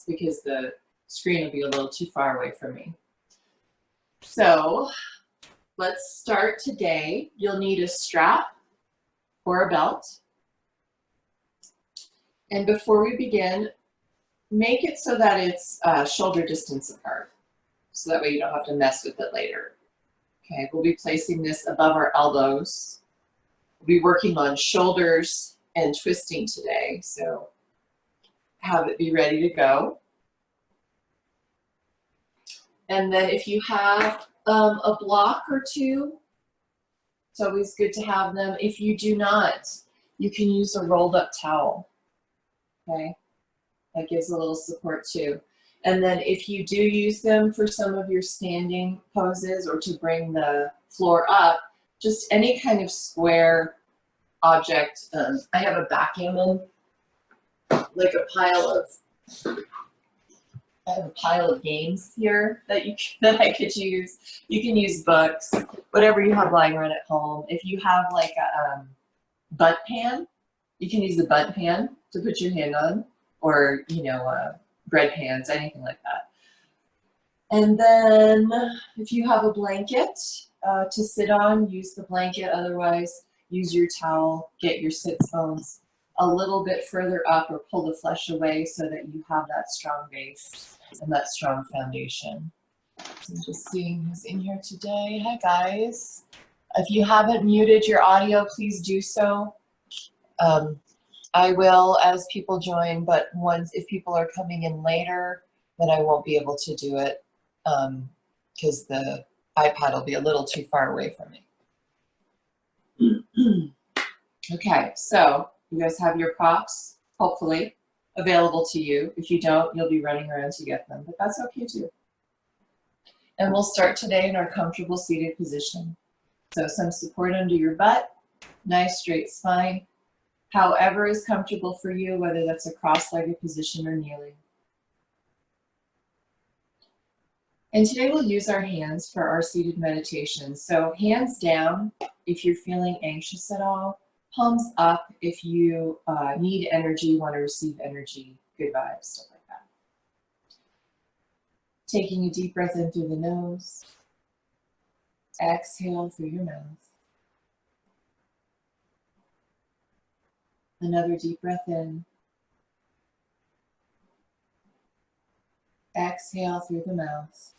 because the screen will be a little too far away from me. So let's start today. You'll need a strap or a belt. And before we begin, make it so that it's shoulder distance apart, so that way you don't have to mess with it later. Okay, we'll be placing this above our elbows. We'll be working on shoulders and twisting today, so have it be ready to go. And then if you have a block or two, it's always good to have them. If you do not, you can use a rolled up towel, okay? That gives a little support too. And then if you do use them for some of your standing poses or to bring the floor up, just any kind of square object. I have a backgammon, like a pile of games here that I could use. You can use books, whatever you have lying around at home. If you have like a butt pan, you can use the butt pan to put your hand on, or bread pans, anything like that. And then if you have a blanket to sit on, use the blanket. Otherwise, use your towel. Get your sits bones a little bit further up, or pull the flesh away so that you have that strong base and that strong foundation. So I'm just seeing who's in here today. Hi guys. If you haven't muted your audio, please do so. I will as people join, but if people are coming in later, then I won't be able to do it because the iPad will be a little too far away from me. Okay, so you guys have your props, hopefully, available to you. If you don't, you'll be running around to get them, but that's okay too. And we'll start today in our comfortable seated position. So some support under your butt, nice straight spine. However is comfortable for you, whether that's a cross-legged position or kneeling. And today we'll use our hands for our seated meditation. So hands down if you're feeling anxious at all, palms up if you need energy, want to receive energy, good vibes, stuff like that. Taking a deep breath in through the nose. Exhale through your mouth. Another deep breath in. Exhale through the mouth.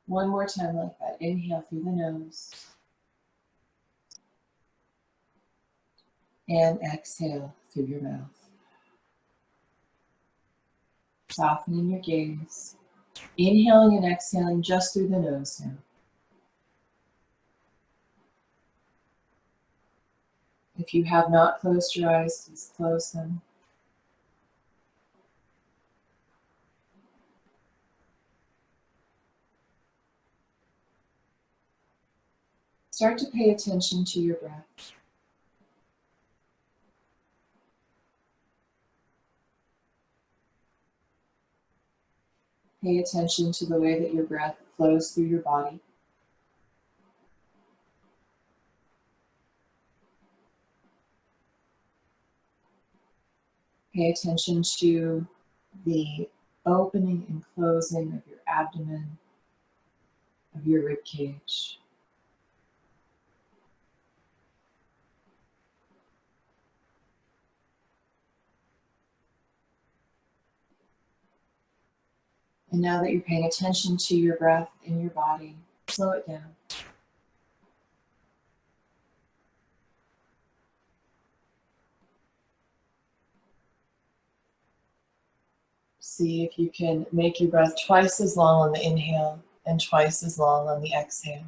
One more time like that. Inhale through the nose. And exhale through your mouth. Softening your gaze. Inhaling and exhaling just through the nose now. If you have not closed your eyes, please close them. Start to pay attention to your breath. Pay attention to the way that your breath flows through your body. Pay attention to the opening and closing of your abdomen, of your rib cage. And now that you're paying attention to your breath in your body, slow it down. See if you can make your breath twice as long on the inhale and twice as long on the exhale.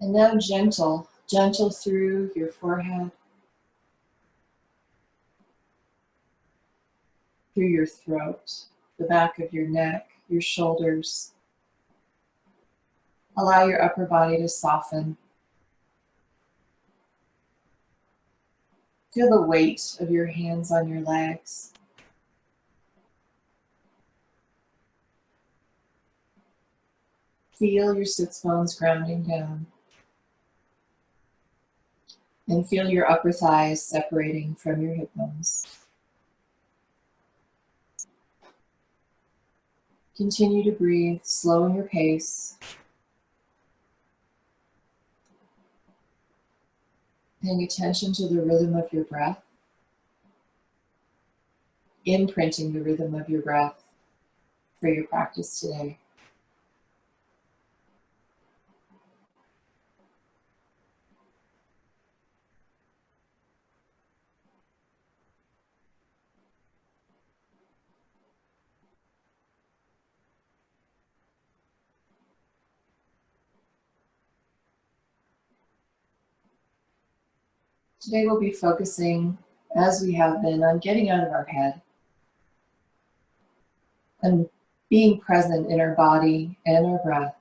And now gentle through your forehead. through your throat, the back of your neck, your shoulders. Allow your upper body to soften. Feel the weight of your hands on your legs. Feel your sits bones grounding down. And feel your upper thighs separating from your hip bones. Continue to breathe, slowing your pace. Paying attention to the rhythm of your breath. Imprinting the rhythm of your breath for your practice today. Today we'll be focusing, as we have been, on getting out of our head and being present in our body and our breath.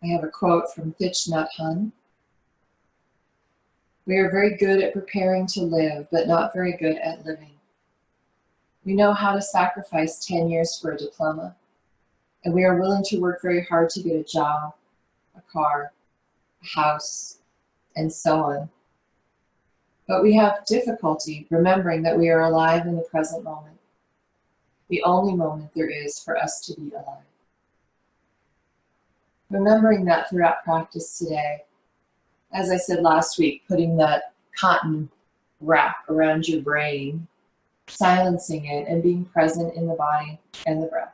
I have a quote from Thich Nhat Hanh. We are very good at preparing to live, but not very good at living. We know how to sacrifice 10 years for a diploma, and we are willing to work very hard to get a job, a car, a house, and so on. But we have difficulty remembering that we are alive in the present moment, the only moment there is for us to be alive. Remembering that throughout practice today, as I said last week, putting that cotton wrap around your brain, silencing it, and being present in the body and the breath.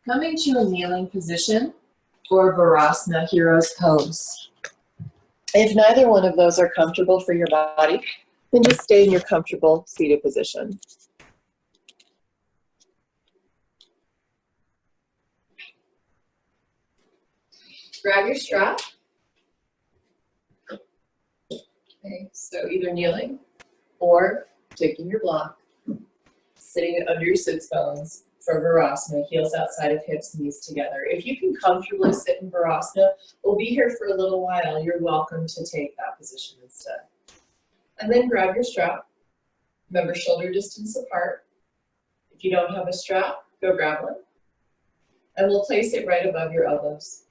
Coming to a kneeling position or Virasana, hero's pose. If neither one of those are comfortable for your body, then just stay in your comfortable seated position. Grab your strap. Okay, so either kneeling or taking your block, sitting under your sits bones for Virasana, heels outside of hips, knees together. If you can comfortably sit in Virasana, we'll be here for a little while. You're welcome to take that position instead. And then grab your strap. Remember, shoulder distance apart. If you don't have a strap, go grab one. And we'll place it right above your elbows.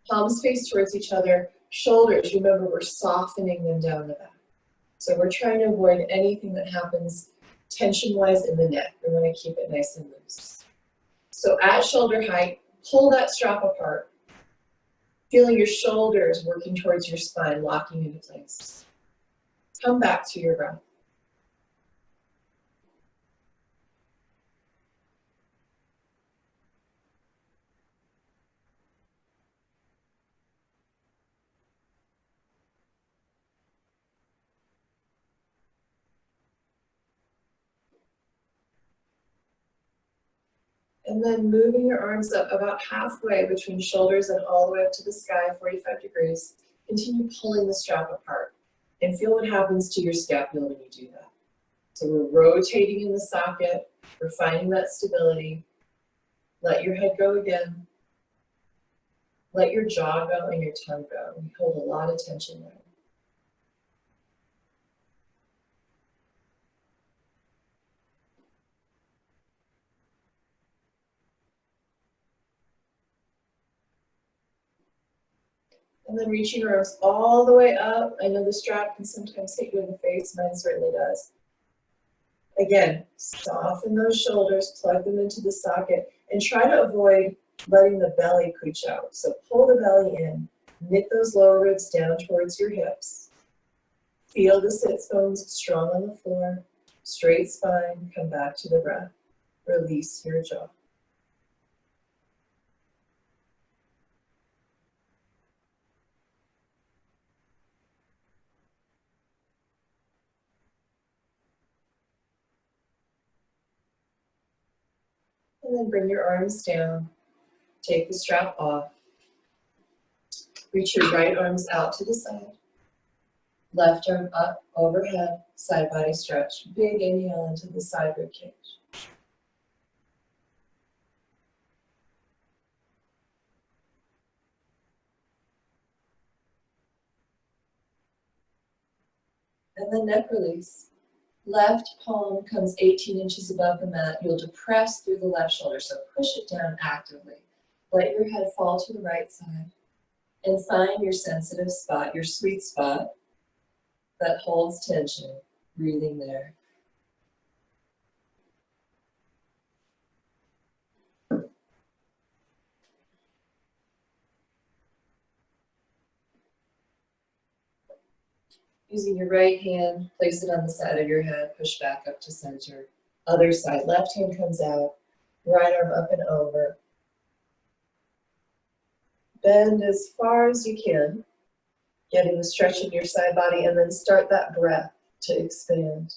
Palms face towards each other. Shoulders, remember, we're softening them down the back. So we're trying to avoid anything that happens tension-wise in the neck. We want to keep it nice and loose. So at shoulder height, pull that strap apart. Feeling your shoulders working towards your spine, locking into place. Come back to your breath. And then moving your arms up about halfway between shoulders and all the way up to the sky, 45 degrees. Continue pulling the strap apart and feel what happens to your scapula when you do that. So we're rotating in the socket, we're finding that stability. Let your head go again. Let your jaw go and your tongue go. We hold a lot of tension there. And then reaching your arms all the way up. I know the strap can sometimes hit you in the face, mine certainly does. Again, soften those shoulders, plug them into the socket, and try to avoid letting the belly pooch out. So pull the belly in, knit those lower ribs down towards your hips. Feel the sits bones strong on the floor, straight spine, come back to the breath. Release your jaw. And then bring your arms down. Take the strap off. Reach your right arms out to the side. Left arm up, overhead, side body stretch. Big inhale into the side rib cage. And then neck release. Left palm comes 18 inches above the mat. You'll depress through the left shoulder, so push it down actively. Let your head fall to the right side. And find your sensitive spot, your sweet spot that holds tension, breathing there. Using your right hand, place it on the side of your head, push back up to center. Other side, left hand comes out, right arm up and over. Bend as far as you can, getting the stretch in your side body, and then start that breath to expand.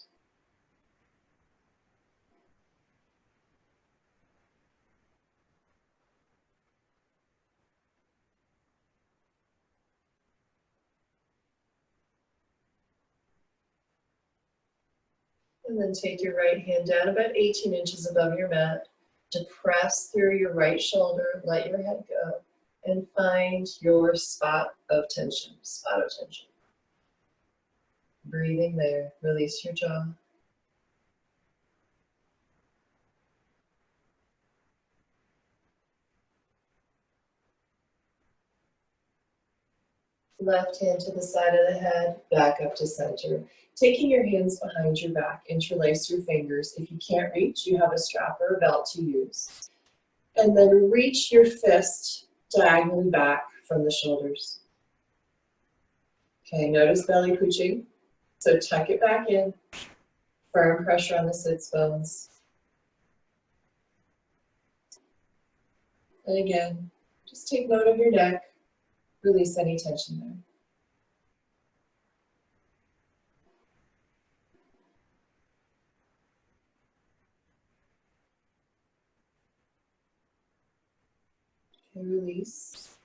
And then take your right hand down about 18 inches above your mat. Depress through your right shoulder, let your head go, and find your spot of tension, Breathing there, release your jaw. Left hand to the side of the head, back up to center. Taking your hands behind your back, interlace your fingers. If you can't reach, you have a strap or a belt to use. And then reach your fist diagonally back from the shoulders. Okay, notice belly pushing. So tuck it back in. Firm pressure on the sits bones. And again, just take note of your neck. Release any tension there. Okay, release.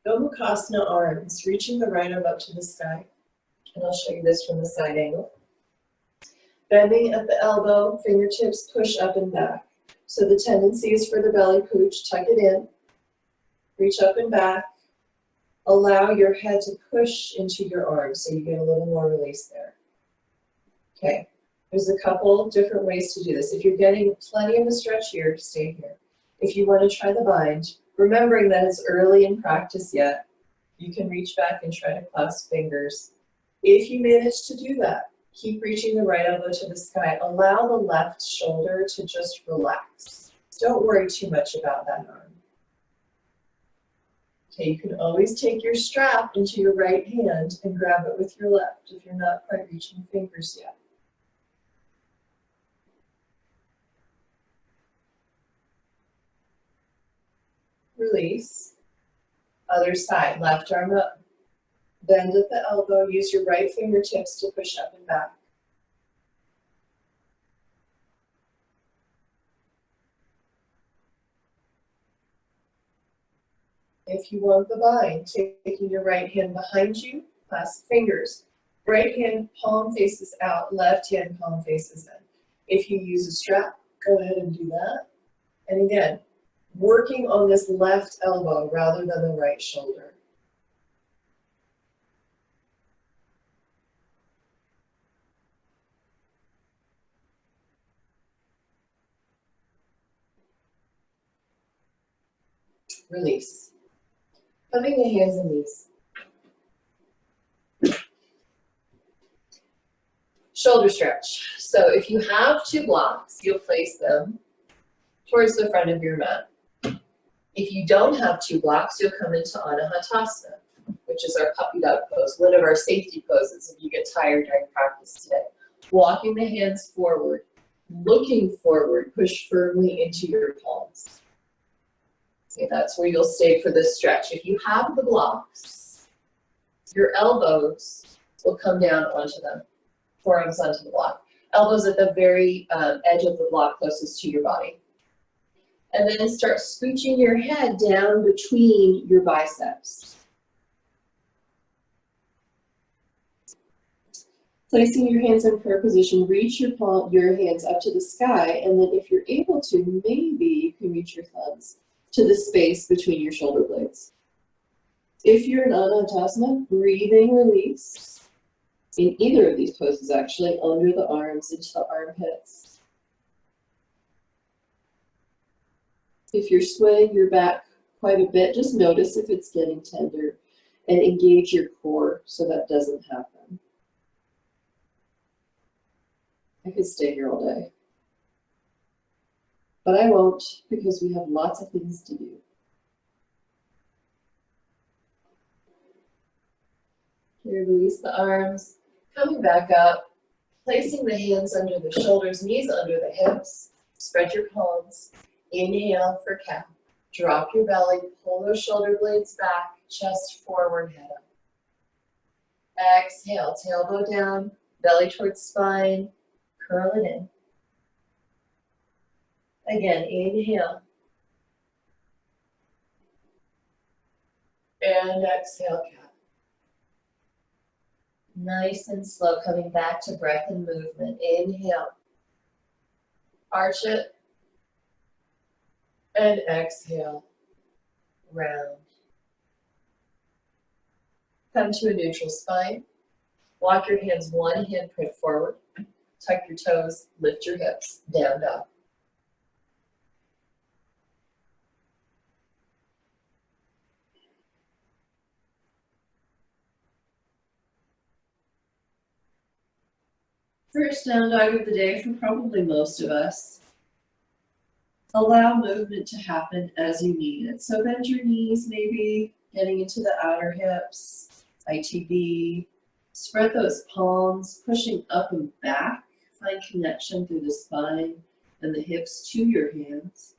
Gomukhasana arms, reaching the right arm up to the sky. And I'll show you this from the side angle. Bending at the elbow, fingertips push up and back. So the tendency is for the belly pooch, tuck it in, reach up and back. Allow your head to push into your arms so you get a little more release there. Okay, there's a couple different ways to do this. If you're getting plenty of a stretch here, stay here. If you want to try the bind, remembering that it's early in practice yet, you can reach back and try to clasp fingers. If you manage to do that, keep reaching the right elbow to the sky. Allow the left shoulder to just relax. Don't worry too much about that arm. Okay, you can always take your strap into your right hand and grab it with your left if you're not quite reaching fingers yet. Release. Other side, left arm up. Bend at the elbow, use your right fingertips to push up and back. If you want the bind, taking your right hand behind you, clasp fingers. Right hand palm faces out, left hand palm faces in. If you use a strap, go ahead and do that. And again, working on this left elbow rather than the right shoulder. Release. Hugging the hands and knees. Shoulder stretch. So if you have two blocks, you'll place them towards the front of your mat. If you don't have two blocks, you'll come into Anahatasana, which is our puppy dog pose, one of our safety poses if you get tired during practice today. Walking the hands forward, looking forward, push firmly into your palms. Okay, that's where you'll stay for this stretch. If you have the blocks, your elbows will come down onto them, forearms onto the block. Elbows at the very edge of the block closest to your body. And then start scooching your head down between your biceps. Placing your hands in prayer position, reach your hands up to the sky, and then if you're able to, maybe you can reach your thumbs to the space between your shoulder blades. If you're in Anatasana, breathing release in either of these poses actually, under the arms, into the armpits. If you're swaying your back quite a bit, just notice if it's getting tender and engage your core so that doesn't happen. I could stay here all day, but I won't because we have lots of things to do. Here, release the arms, coming back up, placing the hands under the shoulders, knees under the hips, spread your palms, inhale for cow. Drop your belly, pull those shoulder blades back, chest forward, head up. Exhale, tailbone down, belly towards spine, curl it in. Again, inhale. And exhale, cat. Nice and slow, coming back to breath and movement. Inhale. Arch it. And exhale. Round. Come to a neutral spine. Walk your hands one handprint forward. Tuck your toes, lift your hips, down dog. First down dog of the day for probably most of us. Allow movement to happen as you need it. So bend your knees, maybe getting into the outer hips, ITB. Spread those palms, pushing up and back. Find connection through the spine and the hips to your hands.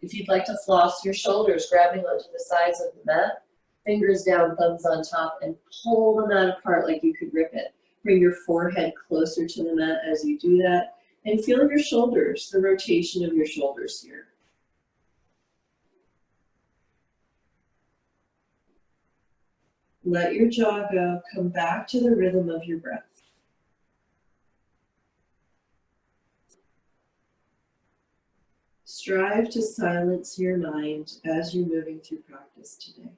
If you'd like to floss your shoulders, grabbing onto the sides of the mat, fingers down, thumbs on top, and pull the mat apart like you could rip it. Bring your forehead closer to the mat as you do that, and feel your shoulders, the rotation of your shoulders here. Let your jaw go, come back to the rhythm of your breath. Strive to silence your mind as you're moving through practice today.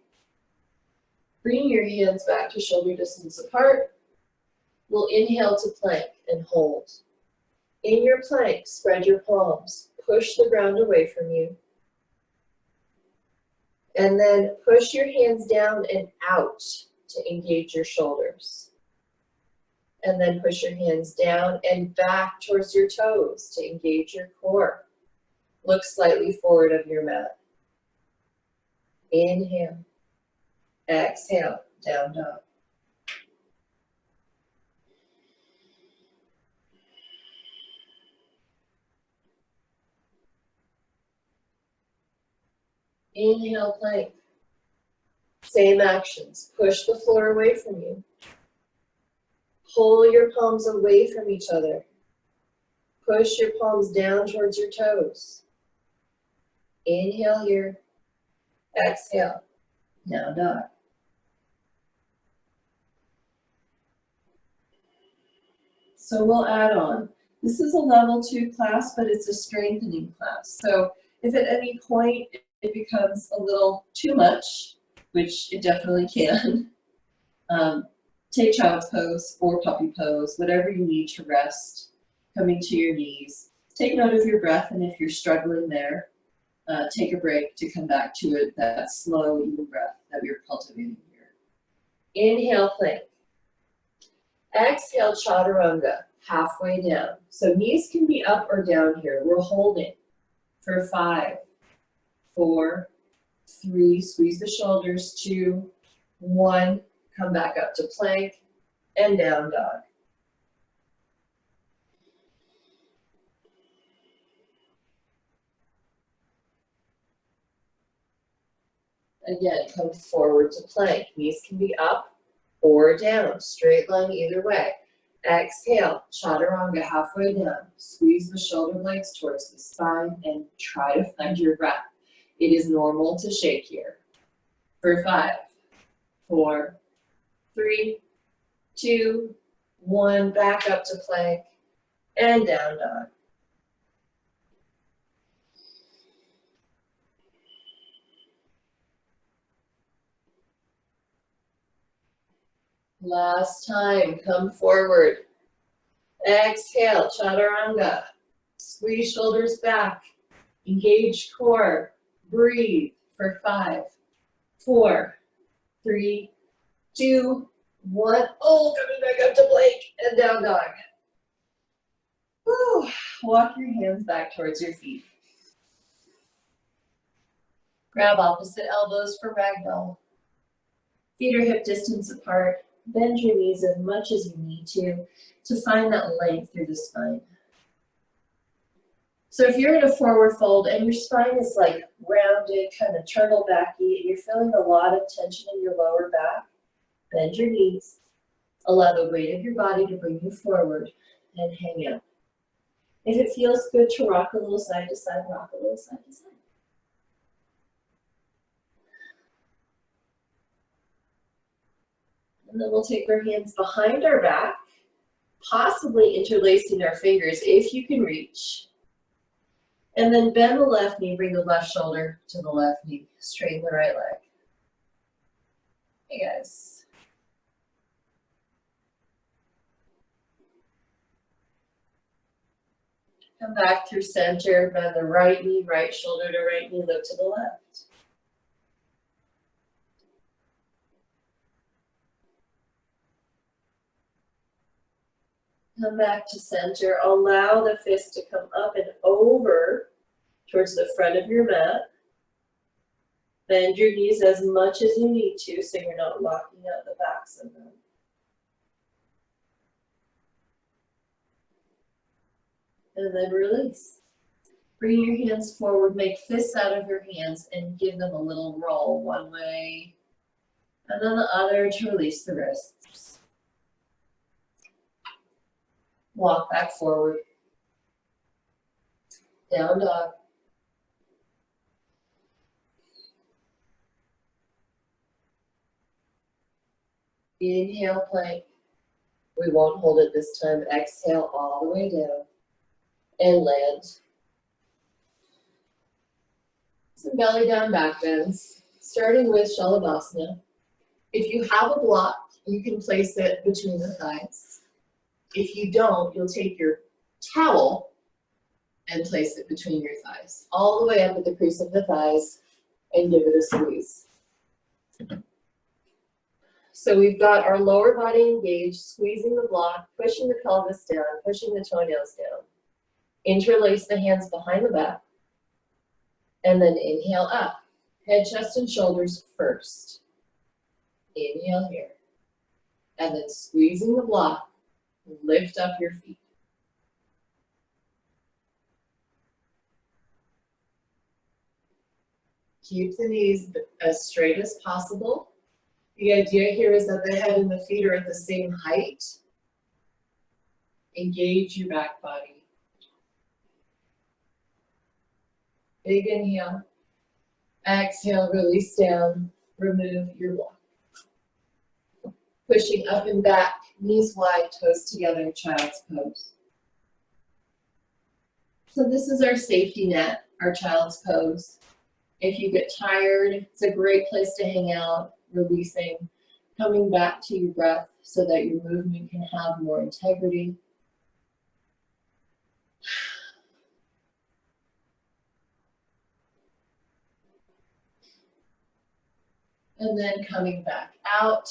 Bring your hands back to shoulder distance apart. We'll inhale to plank and hold. In your plank, spread your palms. Push the ground away from you. And then push your hands down and out to engage your shoulders. And then push your hands down and back towards your toes to engage your core. Look slightly forward of your mat. Inhale. Exhale, down dog. Inhale, plank. Same actions. Push the floor away from you. Pull your palms away from each other. Push your palms down towards your toes. Inhale here. Exhale. Down dog. So we'll add on. This is a level 2 class, but it's a strengthening class. So if at any point it becomes a little too much, which it definitely can, take child's pose or puppy pose, whatever you need to rest, coming to your knees. Take note of your breath, and if you're struggling there, take a break to come back to it, that slow, even breath that we're cultivating here. Inhale, plank. Exhale, chaturanga, halfway down. So knees can be up or down here. We're holding for 5, 4, 3, squeeze the shoulders, 2, 1, come back up to plank, and down dog. Again, come forward to plank. Knees can be up or down, straight line either way. Exhale, chaturanga halfway down. Squeeze the shoulder blades towards the spine and try to find your breath. It is normal to shake here. For 5, 4, 3, 2, 1. Back up to plank and down dog. Last time, come forward. Exhale, chaturanga. Squeeze shoulders back. Engage core. Breathe for 5, 4, 3, 2, 1. Oh, coming back up to plank and down dog. Whew. Walk your hands back towards your feet. Grab opposite elbows for ragdoll. Feet are hip distance apart. Bend your knees as much as you need to find that length through the spine. So if you're in a forward fold and your spine is like rounded, kind of turtlebacky, and you're feeling a lot of tension in your lower back, bend your knees. Allow the weight of your body to bring you forward and hang out. If it feels good to rock a little side to side, rock a little side to side. And then we'll take our hands behind our back, possibly interlacing our fingers if you can reach. And then bend the left knee, bring the left shoulder to the left knee, straighten the right leg. Hey guys. Come back through center, bend the right knee, right shoulder to right knee, look to the left. Come back to center. Allow the fist to come up and over towards the front of your mat. Bend your knees as much as you need to so you're not locking out the backs of them. And then release. Bring your hands forward, make fists out of your hands and give them a little roll one way and then the other to release the wrists. Walk back forward. Down dog. Inhale, plank. We won't hold it this time. Exhale all the way down and land. Some belly down back bends, starting with Shalabhasana. If you have a block, you can place it between the thighs. If you don't, you'll take your towel and place it between your thighs, all the way up at the crease of the thighs, and give it a squeeze. So we've got our lower body engaged, squeezing the block, pushing the pelvis down, pushing the toenails down. Interlace the hands behind the back, and then inhale up. Head, chest, and shoulders first. Inhale here. And then squeezing the block, lift up your feet. Keep the knees as straight as possible. The idea here is that the head and the feet are at the same height. Engage your back body. Big inhale. Exhale, release down. Remove your block. Pushing up and back, knees wide, toes together, child's pose. So this is our safety net, our child's pose. If you get tired, it's a great place to hang out, releasing, coming back to your breath so that your movement can have more integrity. And then coming back out.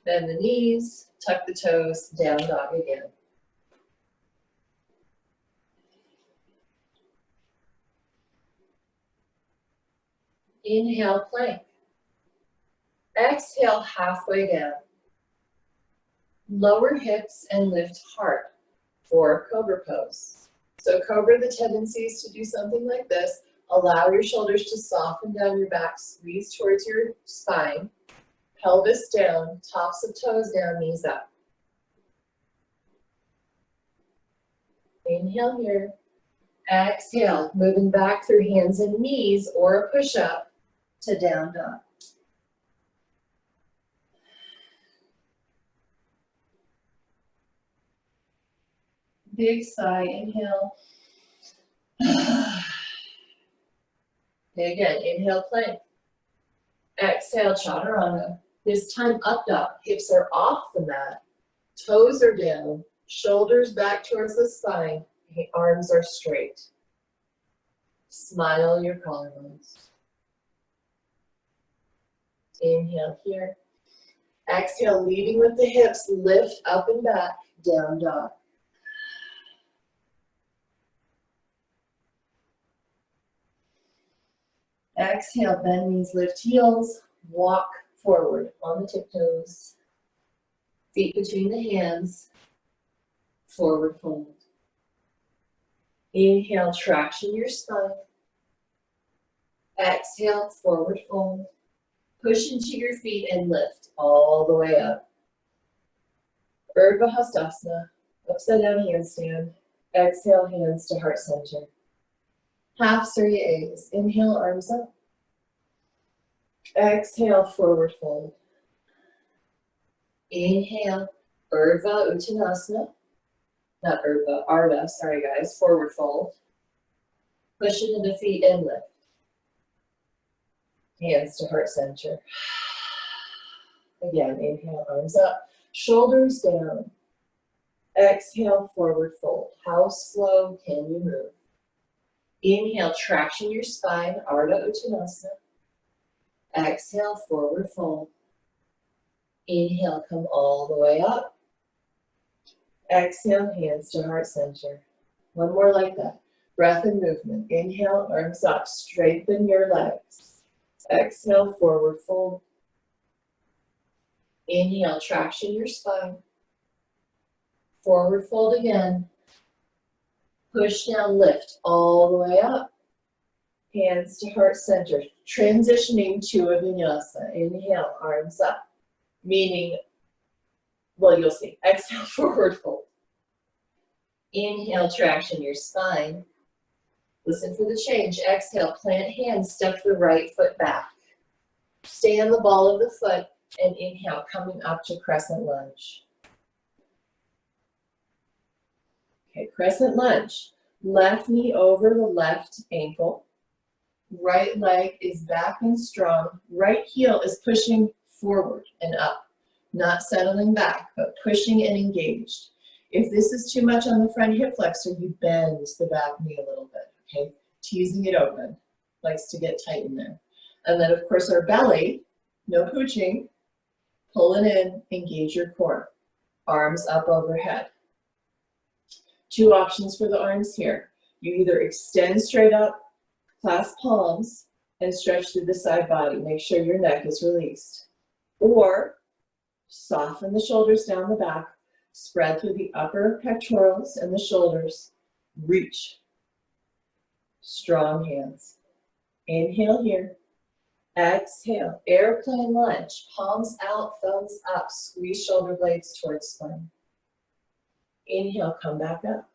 Bend the knees, tuck the toes, down dog again. Inhale, plank. Exhale, halfway down. Lower hips and lift heart for cobra pose. So cobra, the tendency is to do something like this. Allow your shoulders to soften down your back, squeeze towards your spine. Pelvis down, tops of toes down, knees up. Inhale here. Exhale, moving back through hands and knees or a push-up to down dog. Big sigh, inhale. Again, inhale, plank. Exhale, chaturanga. This time up dog. Hips are off the mat. Toes are down. Shoulders back towards the spine. Arms are straight. Smile your collarbones. Inhale here. Exhale, leading with the hips. Lift up and back. Down dog. Exhale, bend knees, lift heels. Walk forward on the tiptoes. Feet between the hands. Forward fold. Inhale, traction your spine. Exhale, forward fold. Push into your feet and lift all the way up. Urdhva Hastasana, upside down handstand. Exhale, hands to heart center. Half Surya A's. Inhale, arms up. Exhale, forward fold. Inhale, Urdhva Uttanasana. Not Urdhva, Ardha, sorry guys, forward fold. Push into the feet and lift. Hands to heart center. Again, inhale, arms up, shoulders down. Exhale, forward fold. How slow can you move? Inhale, traction your spine, Ardha Uttanasana. Exhale, forward fold. Inhale, come all the way up. Exhale, hands to heart center. One more like that. Breath and movement. Inhale, arms up, straighten your legs. Exhale, forward fold. Inhale, traction your spine. Forward fold again. Push down, lift all the way up. Hands to heart center. Transitioning to a vinyasa. Inhale, arms up. Meaning, well, you'll see. Exhale, forward fold. Inhale, traction your spine. Listen for the change. Exhale, plant hands, step the right foot back. Stay on the ball of the foot, and inhale, coming up to crescent lunge. Okay, crescent lunge. Left knee over the left ankle. Right leg is back and strong. Right heel is pushing forward and up. Not settling back, but pushing and engaged. If this is too much on the front hip flexor, you bend the back knee a little bit, okay? Teasing it open, likes to get tight in there. And then of course our belly, no pooching, pull it in, engage your core. Arms up overhead. Two options for the arms here. You either extend straight up, clasp palms, and stretch through the side body. Make sure your neck is released. Or soften the shoulders down the back, spread through the upper pectorals and the shoulders. Reach. Strong hands. Inhale here. Exhale. Airplane lunge. Palms out, thumbs up. Squeeze shoulder blades towards spine. Inhale, come back up.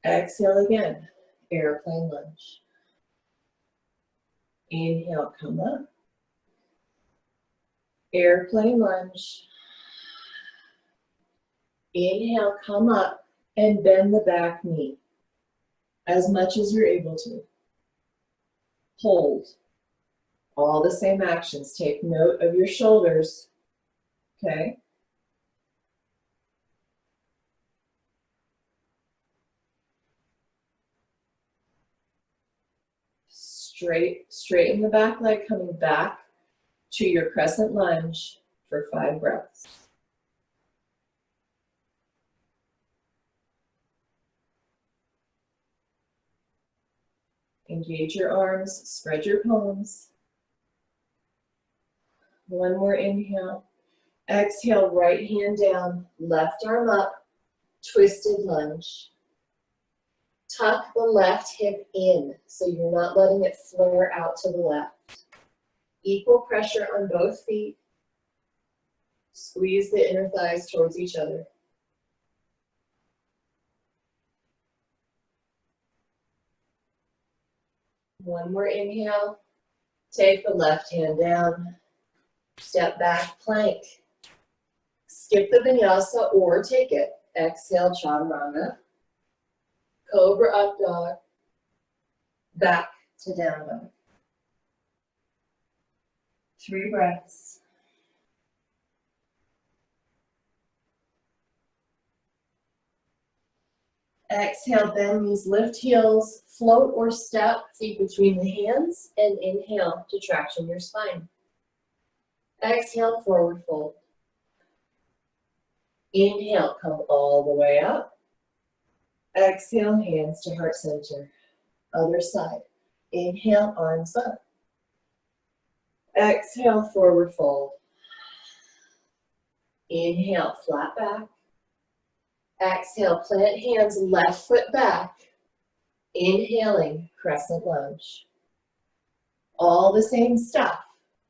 Exhale again. Airplane lunge. Inhale, come up. Airplane lunge. Inhale, come up and bend the back knee as much as you're able to. Hold. All the same actions. Take note of your shoulders. Okay? Straighten the back leg, coming back to your crescent lunge for 5 breaths. Engage your arms, spread your palms. One more inhale. Exhale, right hand down, left arm up, twisted lunge. Tuck the left hip in so you're not letting it flare out to the left. Equal pressure on both feet. Squeeze the inner thighs towards each other. One more inhale. Take the left hand down. Step back, plank. Skip the vinyasa or take it. Exhale, chaturanga. Cobra up dog. Back to down dog. 3 breaths. Exhale, bend knees, lift heels, float or step, feet between the hands, and inhale to traction your spine. Exhale, forward fold. Inhale, come all the way up. Exhale, hands to heart center. Other side. Inhale, arms up. Exhale, forward fold. Inhale, flat back. Exhale, plant hands, left foot back. Inhaling, crescent lunge. All the same stuff.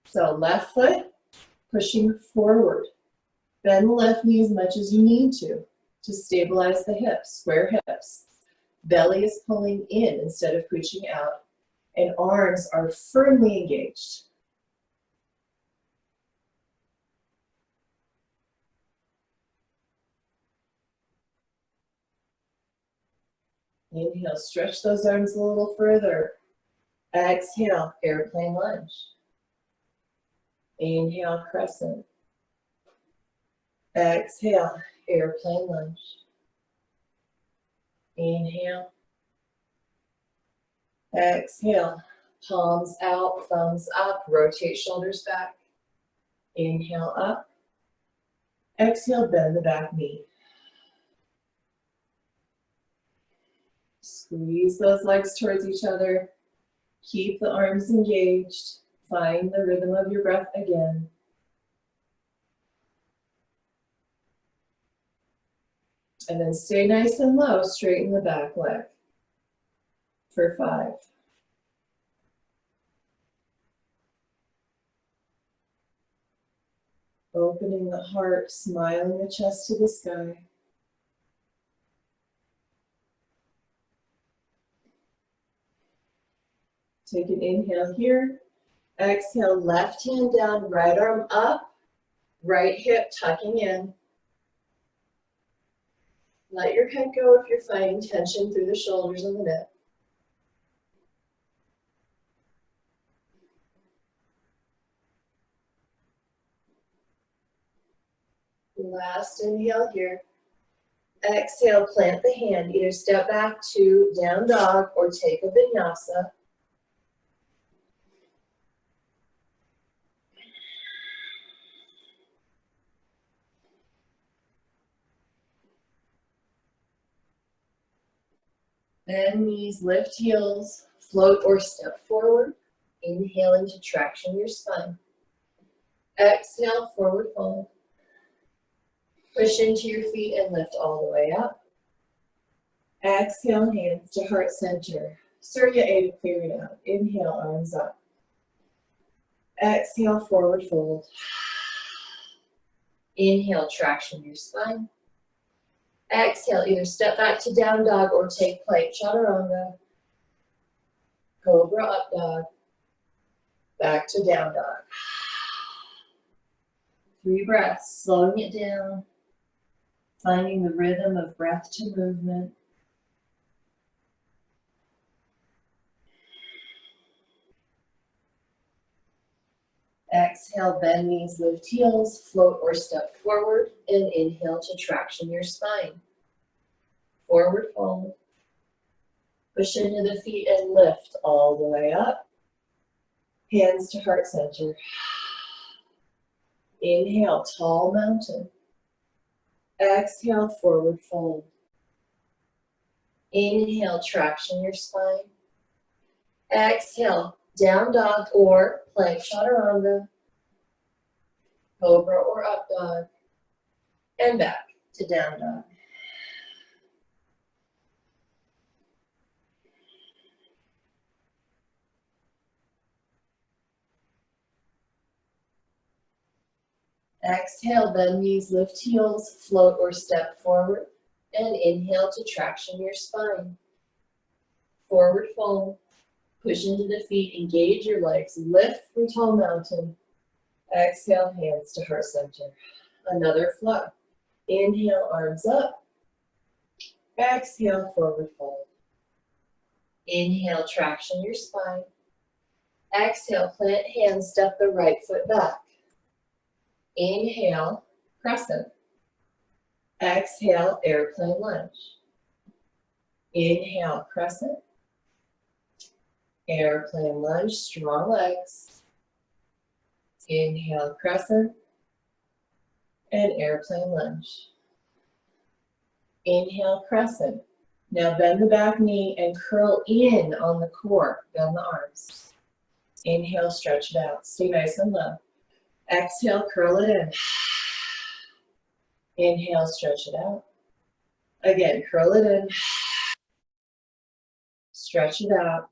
So left foot, pushing forward. Bend the left knee as much as you need to stabilize the hips, square hips. Belly is pulling in instead of pushing out, and arms are firmly engaged. Inhale, stretch those arms a little further. Exhale, airplane lunge. Inhale, crescent. Exhale, airplane lunge. Inhale. Exhale, palms out, thumbs up, rotate shoulders back. Inhale up. Exhale, bend the back knee. Squeeze those legs towards each other. Keep the arms engaged. Find the rhythm of your breath again. And then stay nice and low, straighten the back leg for 5. Opening the heart, smiling the chest to the sky. Take an inhale here. Exhale, left hand down, right arm up, right hip tucking in. Let your head go if you're finding tension through the shoulders and the neck. Last inhale here. Exhale, plant the hand. Either step back to down dog or take a vinyasa. Bend knees, lift heels, float or step forward. Inhaling to traction your spine. Exhale, forward fold. Push into your feet and lift all the way up. Exhale, hands to heart center. Surya A to clear it out. Inhale, arms up. Exhale, forward fold. Inhale, traction your spine. Exhale, either step back to down dog or take plank chaturanga. Cobra up dog. Back to down dog. 3 breaths, slowing it down. Finding the rhythm of breath to movement. Exhale, bend knees, lift heels, float or step forward, and inhale to traction your spine. Forward fold. Push into the feet and lift all the way up. Hands to heart center. Inhale, tall mountain. Exhale, forward fold. Inhale, traction your spine. Exhale, down dog or plank chaturanga, cobra or up dog, and back to down dog. Exhale, bend knees, lift heels, float or step forward, and inhale to traction your spine. Forward fold. Push into the feet, engage your legs, lift for tall mountain. Exhale, hands to heart center. Another flow. Inhale, arms up. Exhale, forward fold. Inhale, traction your spine. Exhale, plant hands, step the right foot back. Inhale, crescent. Exhale, airplane lunge. Inhale, crescent. Airplane lunge, strong legs. Inhale, crescent. And airplane lunge. Inhale, crescent. Now bend the back knee and curl in on the core. Bend the arms. Inhale, stretch it out. Stay nice and low. Exhale, curl it in. Inhale, stretch it out. Again, curl it in. Stretch it out.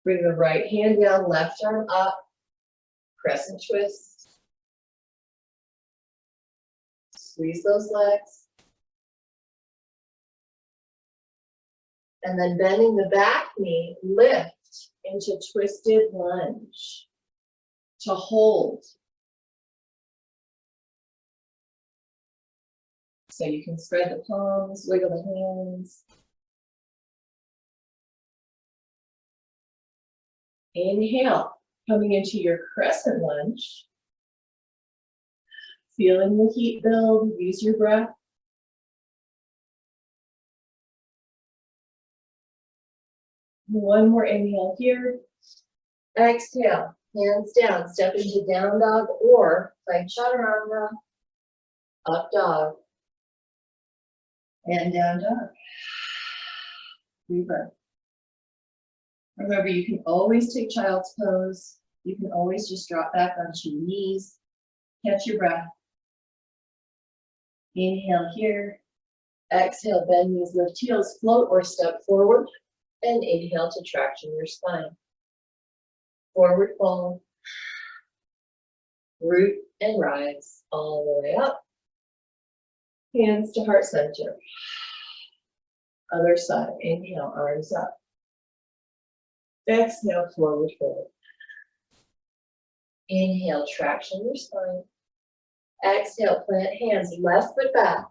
Bring the right hand down, left arm up. Crescent twist. Squeeze those legs. And then bending the back knee, lift into twisted lunge. To hold. So you can spread the palms, wiggle the hands. Inhale, coming into your crescent lunge. Feeling the heat build, use your breath. One more inhale here. Exhale, hands down, step into down dog or plank chaturanga, up dog, and down dog. Rebirth. Remember, you can always take child's pose. You can always just drop back onto your knees. Catch your breath. Inhale here. Exhale, bend knees, lift heels, float or step forward. And inhale to traction your spine. Forward fold. Root and rise all the way up. Hands to heart center. Other side. Inhale, arms up. Exhale, forward fold. Inhale, traction your spine. Exhale, plant hands, left foot back.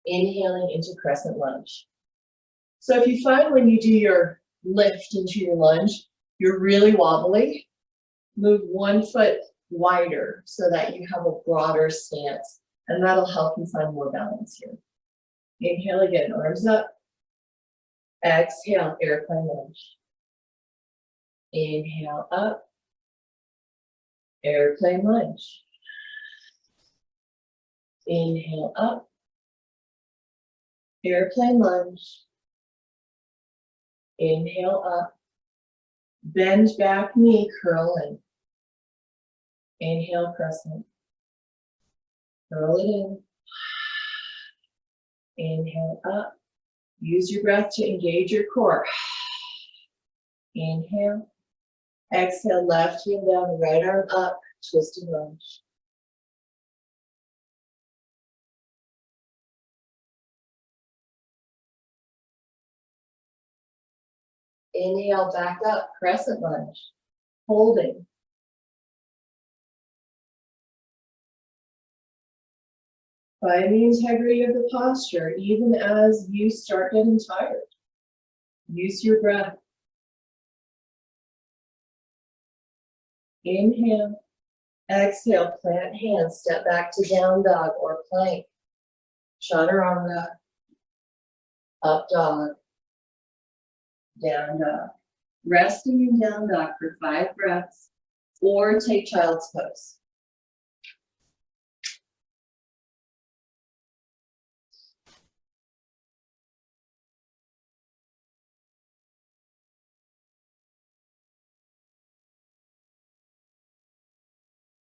Inhaling into crescent lunge. So if you find when you do your lift into your lunge, you're really wobbly, move one foot wider so that you have a broader stance, and that'll help you find more balance here. Inhale again, arms up. Exhale, airplane lunge. Inhale up, airplane lunge. Inhale up, airplane lunge. Inhale up, bend back knee, curl in. Inhale, crescent. Curl it in. Inhale up. Use your breath to engage your core. Inhale. Exhale, left hand down, right arm up, twisted lunge. Inhale, back up, crescent lunge. Holding. Find the integrity of the posture, even as you start getting tired. Use your breath. Inhale. Exhale, plant hands, step back to down dog or plank. Chaturanga. Up dog. Down dog. Resting in down dog for 5 breaths, or take child's pose.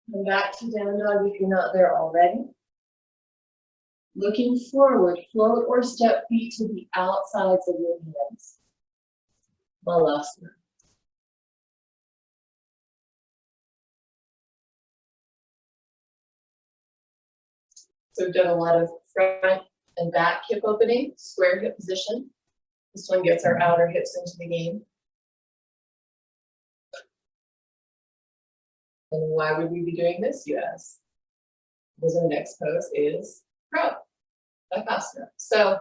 Come back to down dog if you're not there already. Looking forward, float or step feet to the outsides of your hands. Malasana. So we've done a lot of front and back hip opening, square hip position. This one gets our outer hips into the game. And why would we be doing this, you ask? Because our next pose is crow, Bakasana. So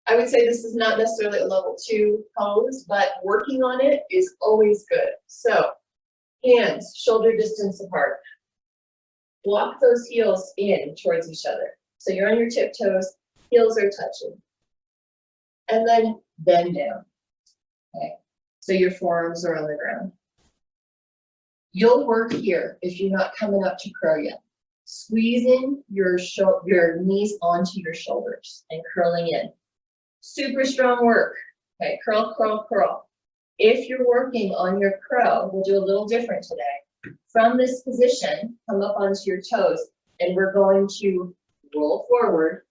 I would say this is not necessarily a level 2 pose, but working on it is always good. So hands shoulder distance apart. Walk those heels in towards each other. So you're on your tiptoes, heels are touching. And then bend down. Okay. So your forearms are on the ground. You'll work here if you're not coming up to crow yet. Squeezing your knees onto your shoulders and curling in. Super strong work. Okay, curl, curl, curl. If you're working on your crow, we'll do a little different today. From this position, come up onto your toes, and we're going to roll forward,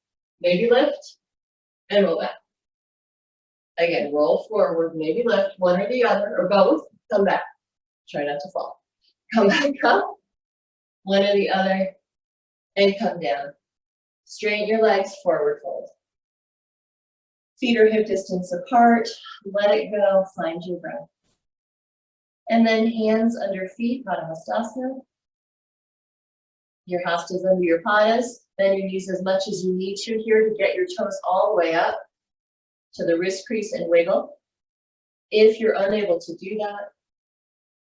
maybe lift, and roll back. Again, roll forward, maybe lift, one or the other, or both, come back. Try not to fall. Come back up, one or the other, and come down. Straighten your legs, forward fold. Feet are hip distance apart, let it go, find your breath. And then hands under feet, Padahastasana. Your hastas under your padas. Bend your knees as much as you need to here to get your toes all the way up to the wrist crease and wiggle. If you're unable to do that,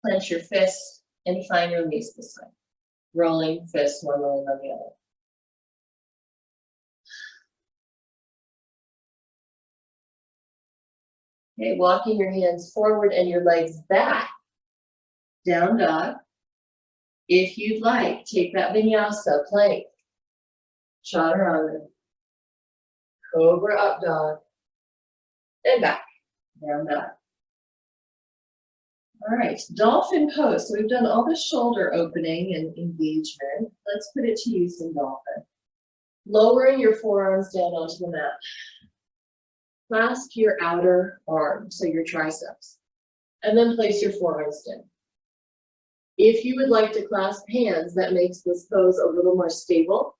clench your fists and find release this time. Rolling fists, one rolling on the other. Okay, walking your hands forward and your legs back. Down dog. If you'd like, take that vinyasa, plank, chaturanga, cobra up dog, and back, down dog. All right, dolphin pose. So we've done all the shoulder opening and engagement. Let's put it to use in dolphin. Lowering your forearms down onto the mat. Clasp your outer arm, so your triceps, and then place your forearms down. If you would like to clasp hands, that makes this pose a little more stable,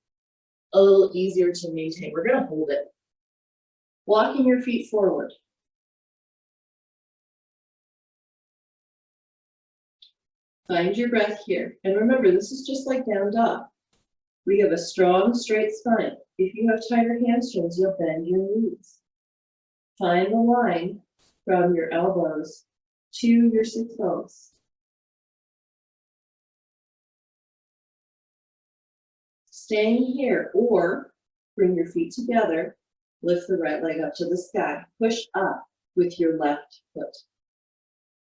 a little easier to maintain. We're going to hold it. Walking your feet forward. Find your breath here. And remember, this is just like down dog. We have a strong, straight spine. If you have tighter hamstrings, you'll bend your knees. Find the line from your elbows to your sit bones. Staying here, or bring your feet together, lift the right leg up to the sky, push up with your left foot.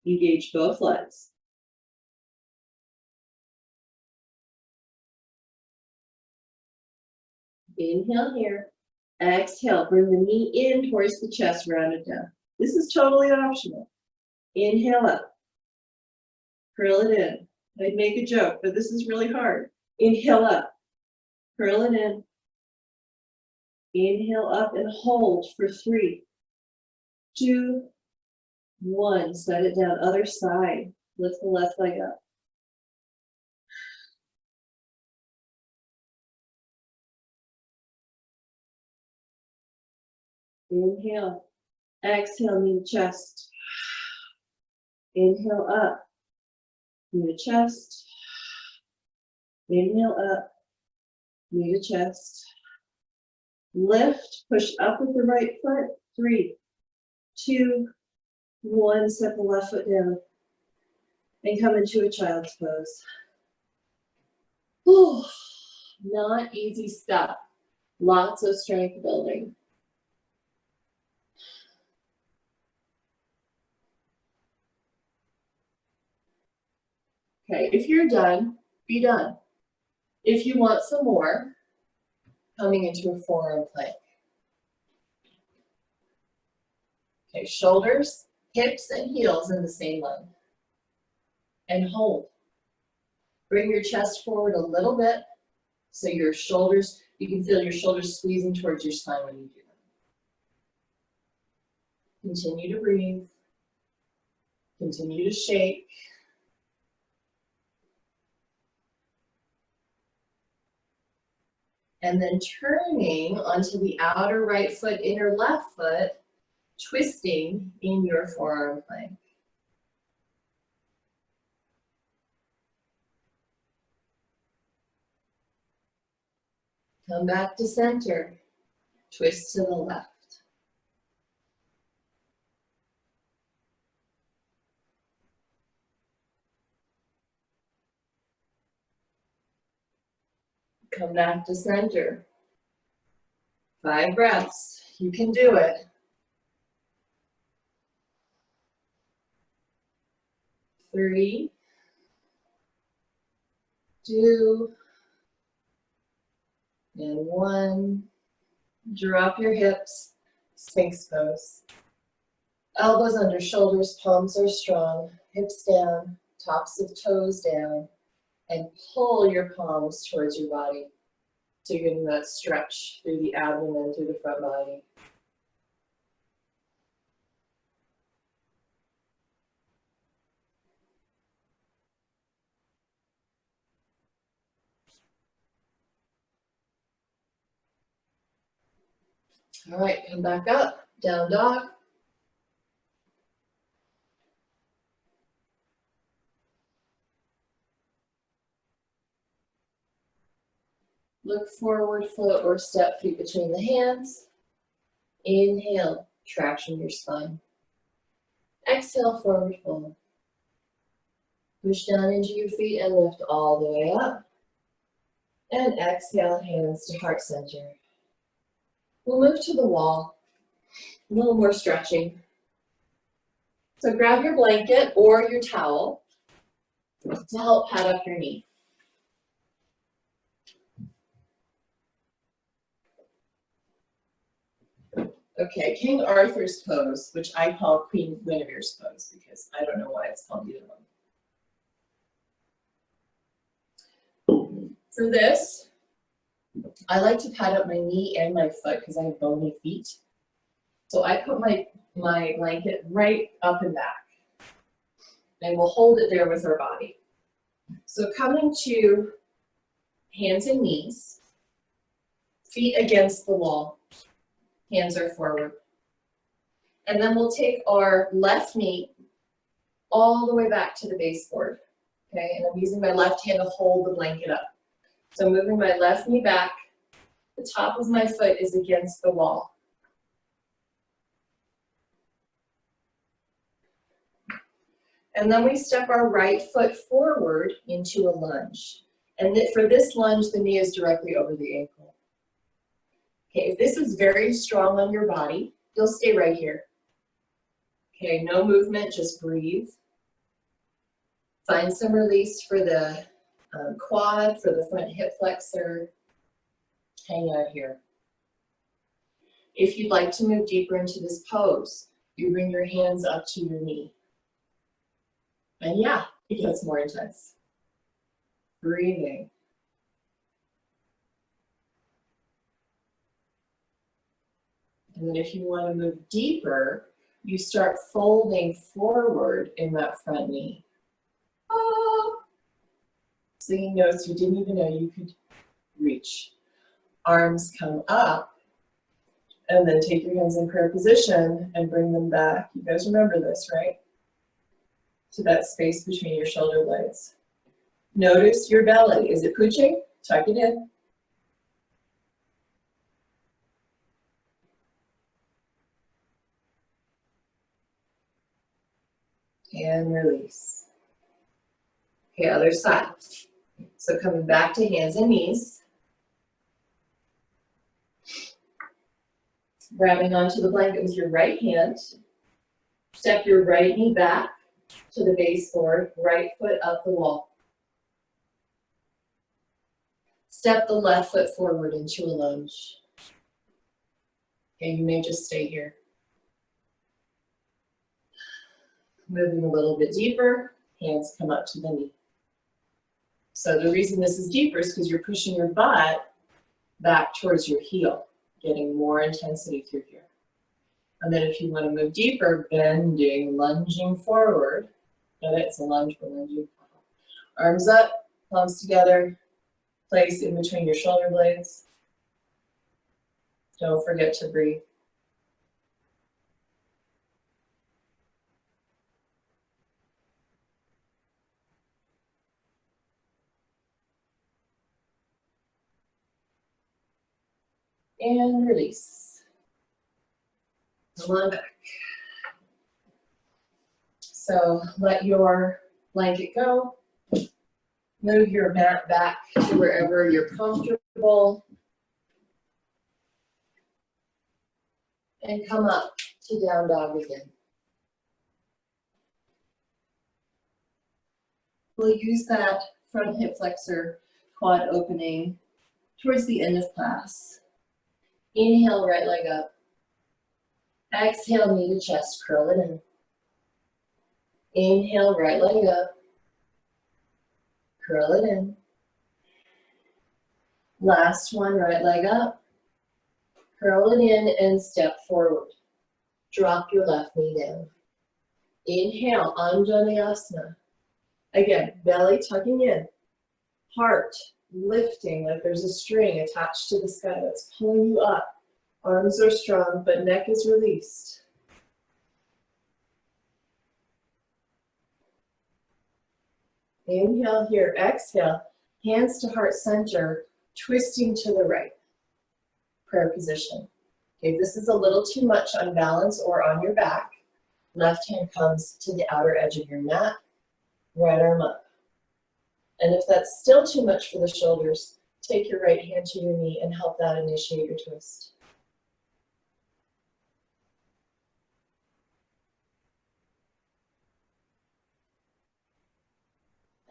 Engage both legs. Inhale here. Exhale, bring the knee in towards the chest, round it down. This is totally optional. Inhale up. Curl it in. I'd make a joke, but this is really hard. Inhale up. Curl it in. Inhale up and hold for 3, 2, 1. Set it down. Other side. Lift the left leg up. Inhale. Exhale, knee to chest. Inhale up. Knee to chest. Inhale up. Knee to chest. Lift. Push up with the right foot. 3, 2, 1. Set the left foot down. And come into a child's pose. Whew. Not easy stuff. Lots of strength building. Okay, if you're done, be done. If you want some more, coming into a forearm plank. Okay, shoulders, hips, and heels in the same line. And hold. Bring your chest forward a little bit, so your shoulders, you can feel your shoulders squeezing towards your spine when you do that. Continue to breathe. Continue to shake. And then turning onto the outer right foot, inner left foot, twisting in your forearm plank. Come back to center. Twist to the left. Come back to center. 5 breaths. You can do it. 3, 2, and 1. Drop your hips. Sphinx pose. Elbows under shoulders, palms are strong. Hips down, tops of toes down. And pull your palms towards your body. So you're getting that stretch through the abdomen, through the front body. All right, come back up, down dog. Look forward, float or step feet between the hands. Inhale, traction your spine. Exhale, forward fold. Push down into your feet and lift all the way up. And exhale, hands to heart center. We'll move to the wall. A little more stretching. So grab your blanket or your towel to help pad up your knee. Okay, King Arthur's pose, which I call Queen Guinevere's pose because I don't know why it's called either one. For this, I like to pad up my knee and my foot because I have bony feet. So I put my blanket right up and back. And we'll hold it there with our body. So coming to hands and knees, feet against the wall. Hands are forward. And then we'll take our left knee all the way back to the baseboard. Okay, and I'm using my left hand to hold the blanket up. So I'm moving my left knee back. The top of my foot is against the wall. And then we step our right foot forward into a lunge. And for this lunge, the knee is directly over the ankle. Okay, if this is very strong on your body, you'll stay right here. Okay, no movement, just breathe. Find some release for the quad, for the front hip flexor. Hang out here. If you'd like to move deeper into this pose, you bring your hands up to your knee. And yeah, it gets more intense. Breathing. And then if you want to move deeper, you start folding forward in that front knee. Oh. Singing notes you didn't even know you could reach. Arms come up, and then take your hands in prayer position and bring them back. You guys remember this, right? To that space between your shoulder blades. Notice your belly. Is it pushing? Tuck it in. And release. Okay, other side. So coming back to hands and knees. Grabbing onto the blanket with your right hand. Step your right knee back to the baseboard, right foot up the wall. Step the left foot forward into a lunge. Okay, you may just stay here. Moving a little bit deeper, hands come up to the knee. So the reason this is deeper is because you're pushing your butt back towards your heel, getting more intensity through here. And then if you want to move deeper, bending, lunging forward. Get it? It's a lunge, we're lunging. Arms up, palms together, place in between your shoulder blades. Don't forget to breathe. And release. Come on back. So let your blanket go. Move your mat back to wherever you're comfortable. And come up to down dog again. We'll use that front hip flexor quad opening towards the end of class. Inhale, right leg up. Exhale, knee to chest, curl it in. Inhale, right leg up. Curl it in. Last one, right leg up. Curl it in and step forward. Drop your left knee down. Inhale, Anjaneyasana. Again, belly tucking in. Heart lifting like there's a string attached to the sky that's pulling you up. Arms are strong, but neck is released. Inhale here, exhale. Hands to heart center, twisting to the right. Prayer position. Okay, this is a little too much on balance or on your back. Left hand comes to the outer edge of your mat. Right arm up. And if that's still too much for the shoulders, take your right hand to your knee and help that initiate your twist.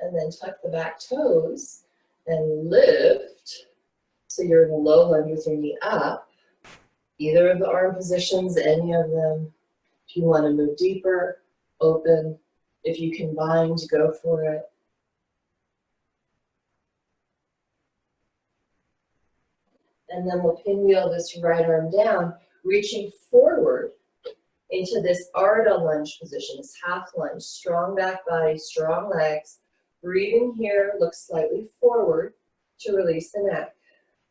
And then tuck the back toes and lift. So you're in a low lunge with your knee up. Either of the arm positions, any of them. If you want to move deeper, open. If you can bind, go for it. And then we'll pinwheel this right arm down, reaching forward into this Ardha lunge position, this half lunge. Strong back body, strong legs. Breathing here, look slightly forward to release the neck.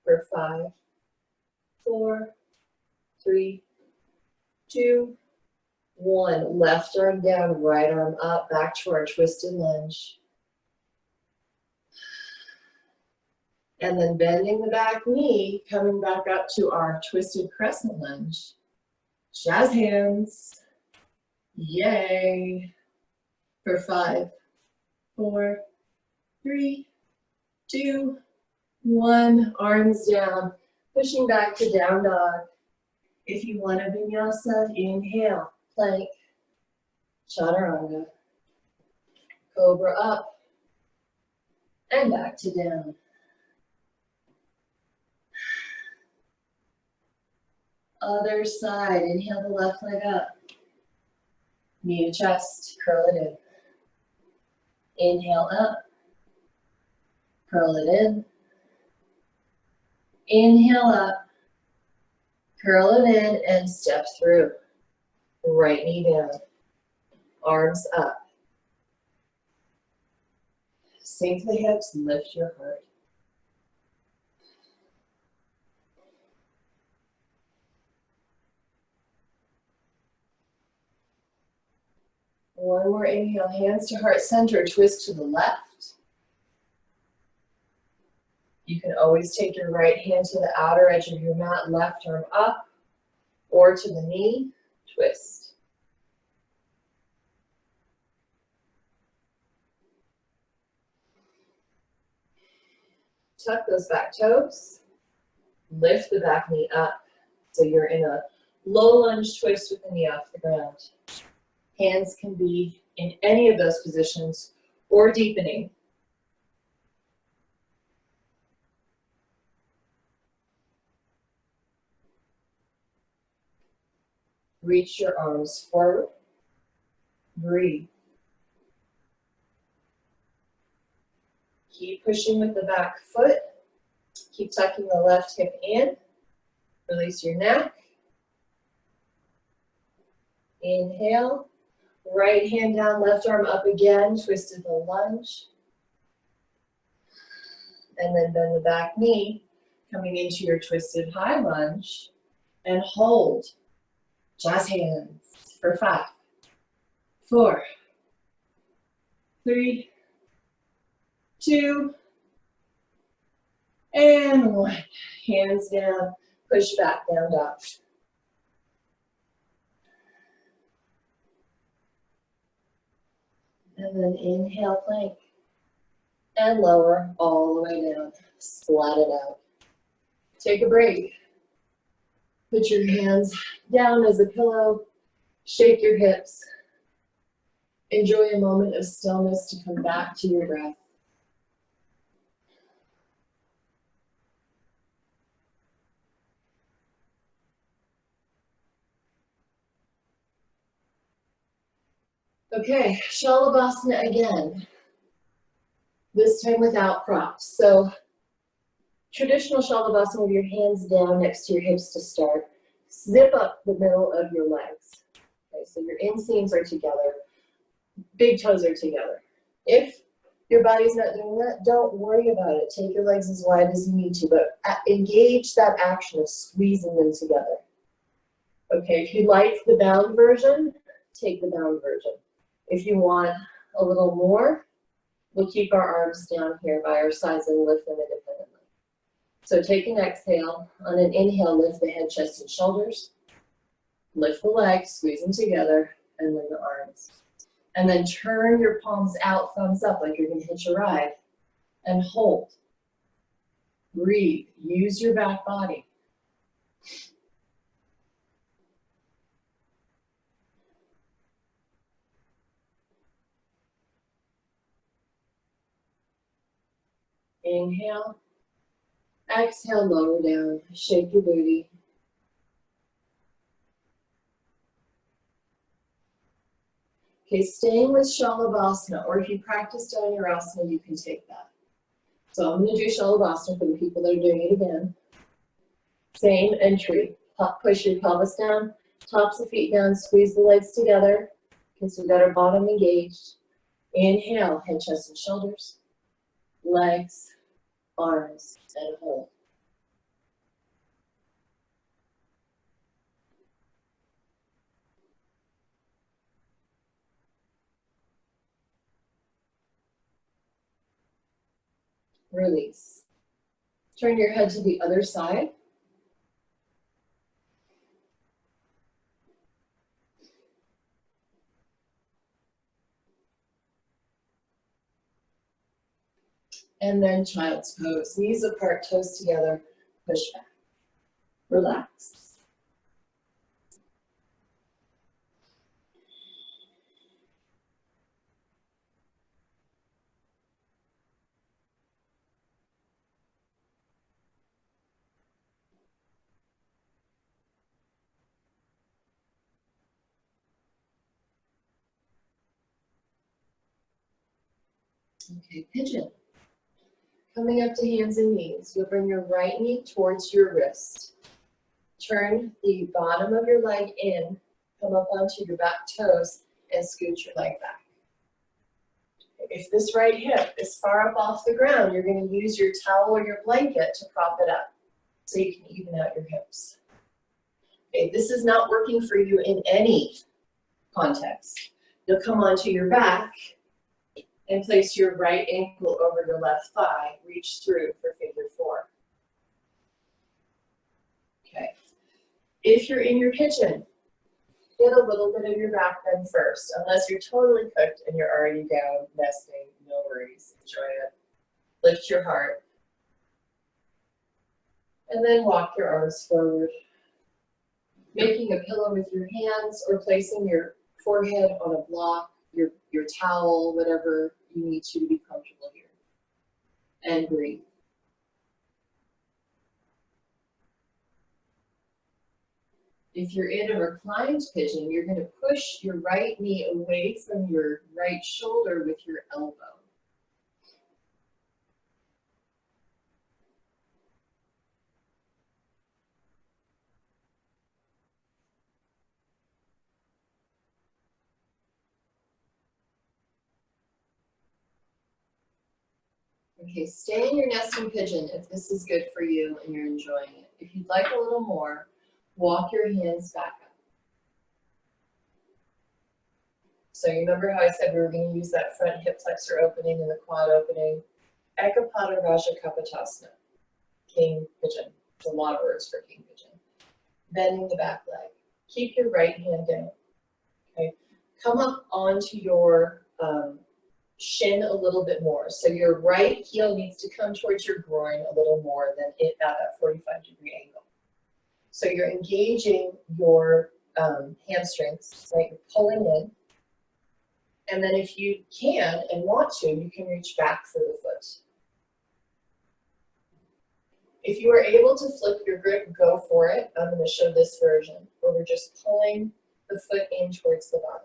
For 5, 4, 3, 2, 1. Left arm down, right arm up, back to our twisted lunge. And then bending the back knee, coming back up to our twisted crescent lunge. Jazz hands. Yay. For 5, 4, 3, 2, 1. Arms down, pushing back to down dog. If you want a vinyasa, inhale, plank, chaturanga, cobra up, and back to down. Other side, inhale the left leg up. Knee to chest, curl it in. Inhale up, curl it in. Inhale up, curl it in and step through. Right knee down, arms up. Sink the hips, lift your heart. One more inhale, hands to heart center, twist to the left. You can always take your right hand to the outer edge of your mat, left arm up, or to the knee, twist. Tuck those back toes, lift the back knee up, so you're in a low lunge twist with the knee off the ground. Hands can be in any of those positions or deepening. Reach your arms forward. Breathe. Keep pushing with the back foot. Keep tucking the left hip in. Release your neck. Inhale. Right hand down, left arm up again. Twist to the lunge. And then bend the back knee, coming into your twisted high lunge. And hold. Jazz hands for 5, 4, 3, 2, and 1. Hands down, Push back, down dog. And then inhale, plank. And lower all the way down. Splat it out. Take a break. Put your hands down as a pillow. Shake your hips. Enjoy a moment of stillness to come back to your breath. Okay, Shalabhasana again. This time without props. So traditional Shalabhasana with your hands down next to your hips to start. Zip up the middle of your legs. Okay, so your inseams are together. Big toes are together. If your body's not doing that, don't worry about it. Take your legs as wide as you need to, but engage that action of squeezing them together. Okay, if you like the bound version, take the bound version. If you want a little more, we'll keep our arms down here by our sides and lift them independently. So take an exhale. On an inhale, lift the head, chest, and shoulders. Lift the legs, squeeze them together, and then the arms. And then turn your palms out, thumbs up, like you're gonna hitch a ride. And hold. Breathe. Use your back body. Inhale. Exhale, lower down. Shake your booty. Okay, staying with Shalabhasana, or if you practiced Dhanurasana, you can take that. So I'm going to do Shalabhasana for the people that are doing it again. Same entry. Push your pelvis down, tops of feet down, squeeze the legs together. Okay, so we've got our bottom engaged. Inhale, head, chest, and shoulders. Legs, arms, and hold. Release. Turn your head to the other side. And then child's pose. Knees apart, toes together, push back. Relax. Okay, pigeon. Coming up to hands and knees, you'll bring your right knee towards your wrist. Turn the bottom of your leg in, come up onto your back toes, and scoot your leg back. If this right hip is far up off the ground, you're going to use your towel or your blanket to prop it up so you can even out your hips. Okay, this is not working for you in any context. You'll come onto your back and place your right ankle over your left thigh. Reach through for figure 4. Okay. If you're in your pigeon, get a little bit of your back bend first. Unless you're totally cooked and you're already down, nesting, no worries. Enjoy it. Lift your heart. And then walk your arms forward. Making a pillow with your hands or placing your forehead on a block, your towel, whatever you need to be comfortable here. And breathe. If you're in a reclined pigeon, you're going to push your right knee away from your right shoulder with your elbow. Okay, stay in your nesting pigeon if this is good for you and you're enjoying it. If you'd like a little more, walk your hands back up. So you remember how I said we were going to use that front hip flexor opening and the quad opening? Ekapada Raja Kapotasana, King Pigeon. It's a lot of words for king pigeon. Bending the back leg. Keep your right hand down. Okay. Come up onto your shin a little bit more. So your right heel needs to come towards your groin a little more than it at that 45-degree angle. So you're engaging your hamstrings, right? You're pulling in. And then if you can and want to, you can reach back for the foot. If you are able to flip your grip, go for it. I'm going to show this version where we're just pulling the foot in towards the body.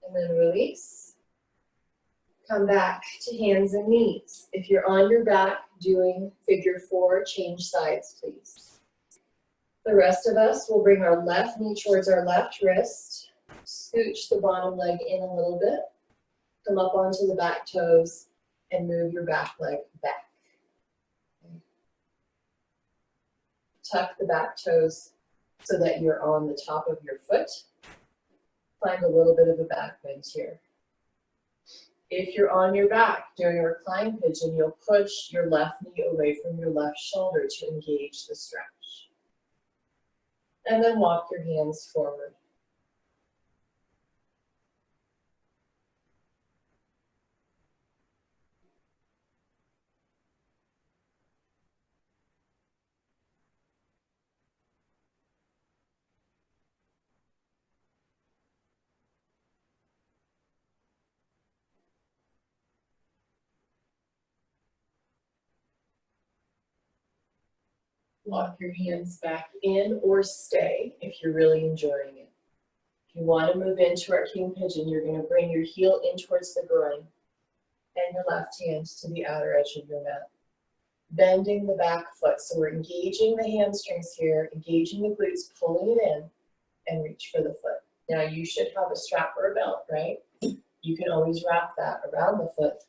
And then release. Come back to hands and knees. If you're on your back doing figure 4, change sides, please. The rest of us will bring our left knee towards our left wrist, scooch the bottom leg in a little bit, come up onto the back toes, and move your back leg back. Okay. Tuck the back toes so that you're on the top of your foot. Find a little bit of a back bend here. If you're on your back doing a reclined pigeon, you'll push your left knee away from your left shoulder to engage the stretch. And then walk your hands forward. Walk your hands back in or stay if you're really enjoying it. If you want to move into our king pigeon, you're going to bring your heel in towards the groin and your left hand to the outer edge of your mat. Bending the back foot. So we're engaging the hamstrings here, engaging the glutes, pulling it in, and reach for the foot. Now you should have a strap or a belt, right? You can always wrap that around the foot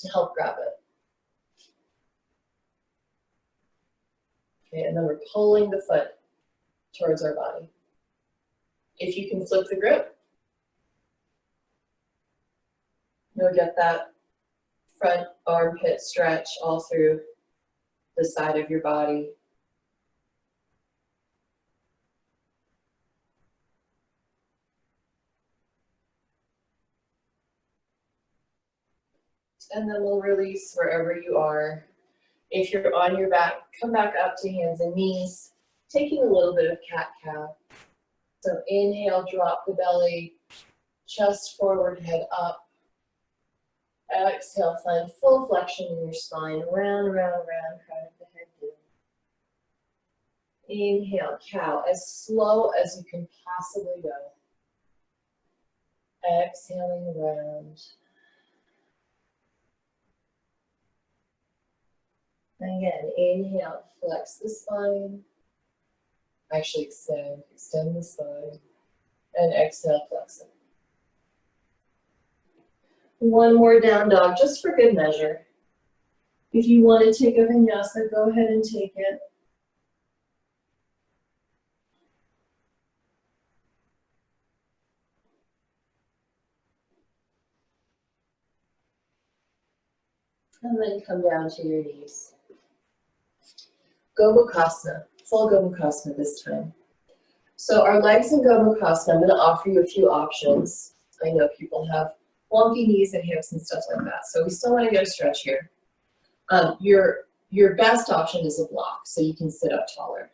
to help grab it. Okay, and then we're pulling the foot towards our body. If you can flip the grip, you'll get that front armpit stretch all through the side of your body. And then we'll release wherever you are. If you're on your back, come back up to hands and knees, taking a little bit of cat-cow. So inhale, drop the belly, chest forward, head up. Exhale, find full flexion in your spine, round, round, round, crown of the head down. Inhale, cow, as slow as you can possibly go. Exhaling round. Again, inhale, flex the spine. Actually extend the spine. And exhale, flex it. One more down dog, just for good measure. If you want to take a vinyasa, go ahead and take it. And then come down to your knees. Gomukhasana, full Gomukhasana this time. So our legs in Gomukhasana, I'm going to offer you a few options. I know people have wonky knees and hips and stuff like that, so we still want to get a stretch here. Your best option is a block, so you can sit up taller.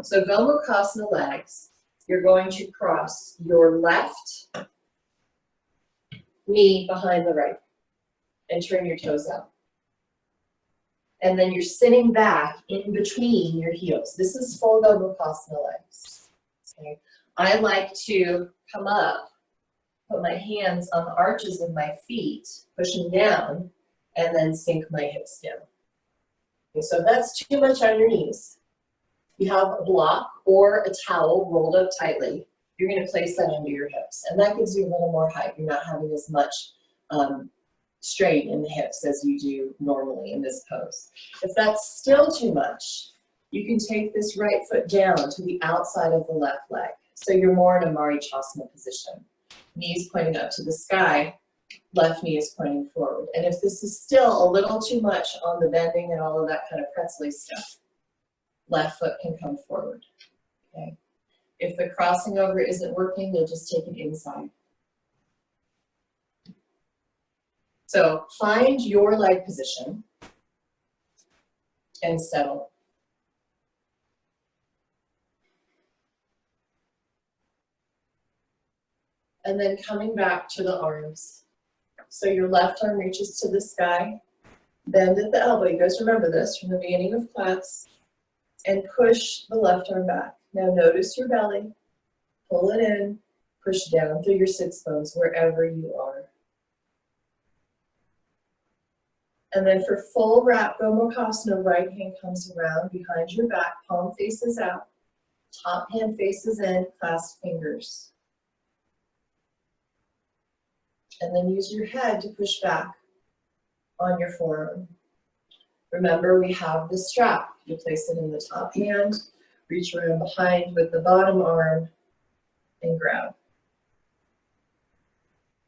So Gomukhasana legs, you're going to cross your left knee behind the right and turn your toes out. And then you're sitting back in between your heels. This is full Gomukhasana legs. Okay. I like to come up, put my hands on the arches of my feet, pushing down, and then sink my hips down. Okay, so if that's too much on your knees, you have a block or a towel rolled up tightly. You're going to place that under your hips, and that gives you a little more height. You're not having as much strain in the hips as you do normally in this pose. If that's still too much, You can take this right foot down to the outside of the left leg. So you're more in a Marichyasana position. Knees pointing up to the sky, left knee is pointing forward. And if this is still a little too much on the bending and all of that kind of pretzel stuff, left foot can come forward, okay? If the crossing over isn't working, you'll just take it inside. So find your leg position and settle. And then coming back to the arms. So your left arm reaches to the sky, bend at the elbow. You guys remember this from the beginning of class. And push the left arm back. Now notice your belly, pull it in, push down through your sits bones wherever you are. And then for full wrap Gomukhasana, right hand comes around behind your back, palm faces out, top hand faces in, clasp fingers. And then use your head to push back on your forearm. Remember, we have the strap. You place it in the top hand, reach around behind with the bottom arm, and grab.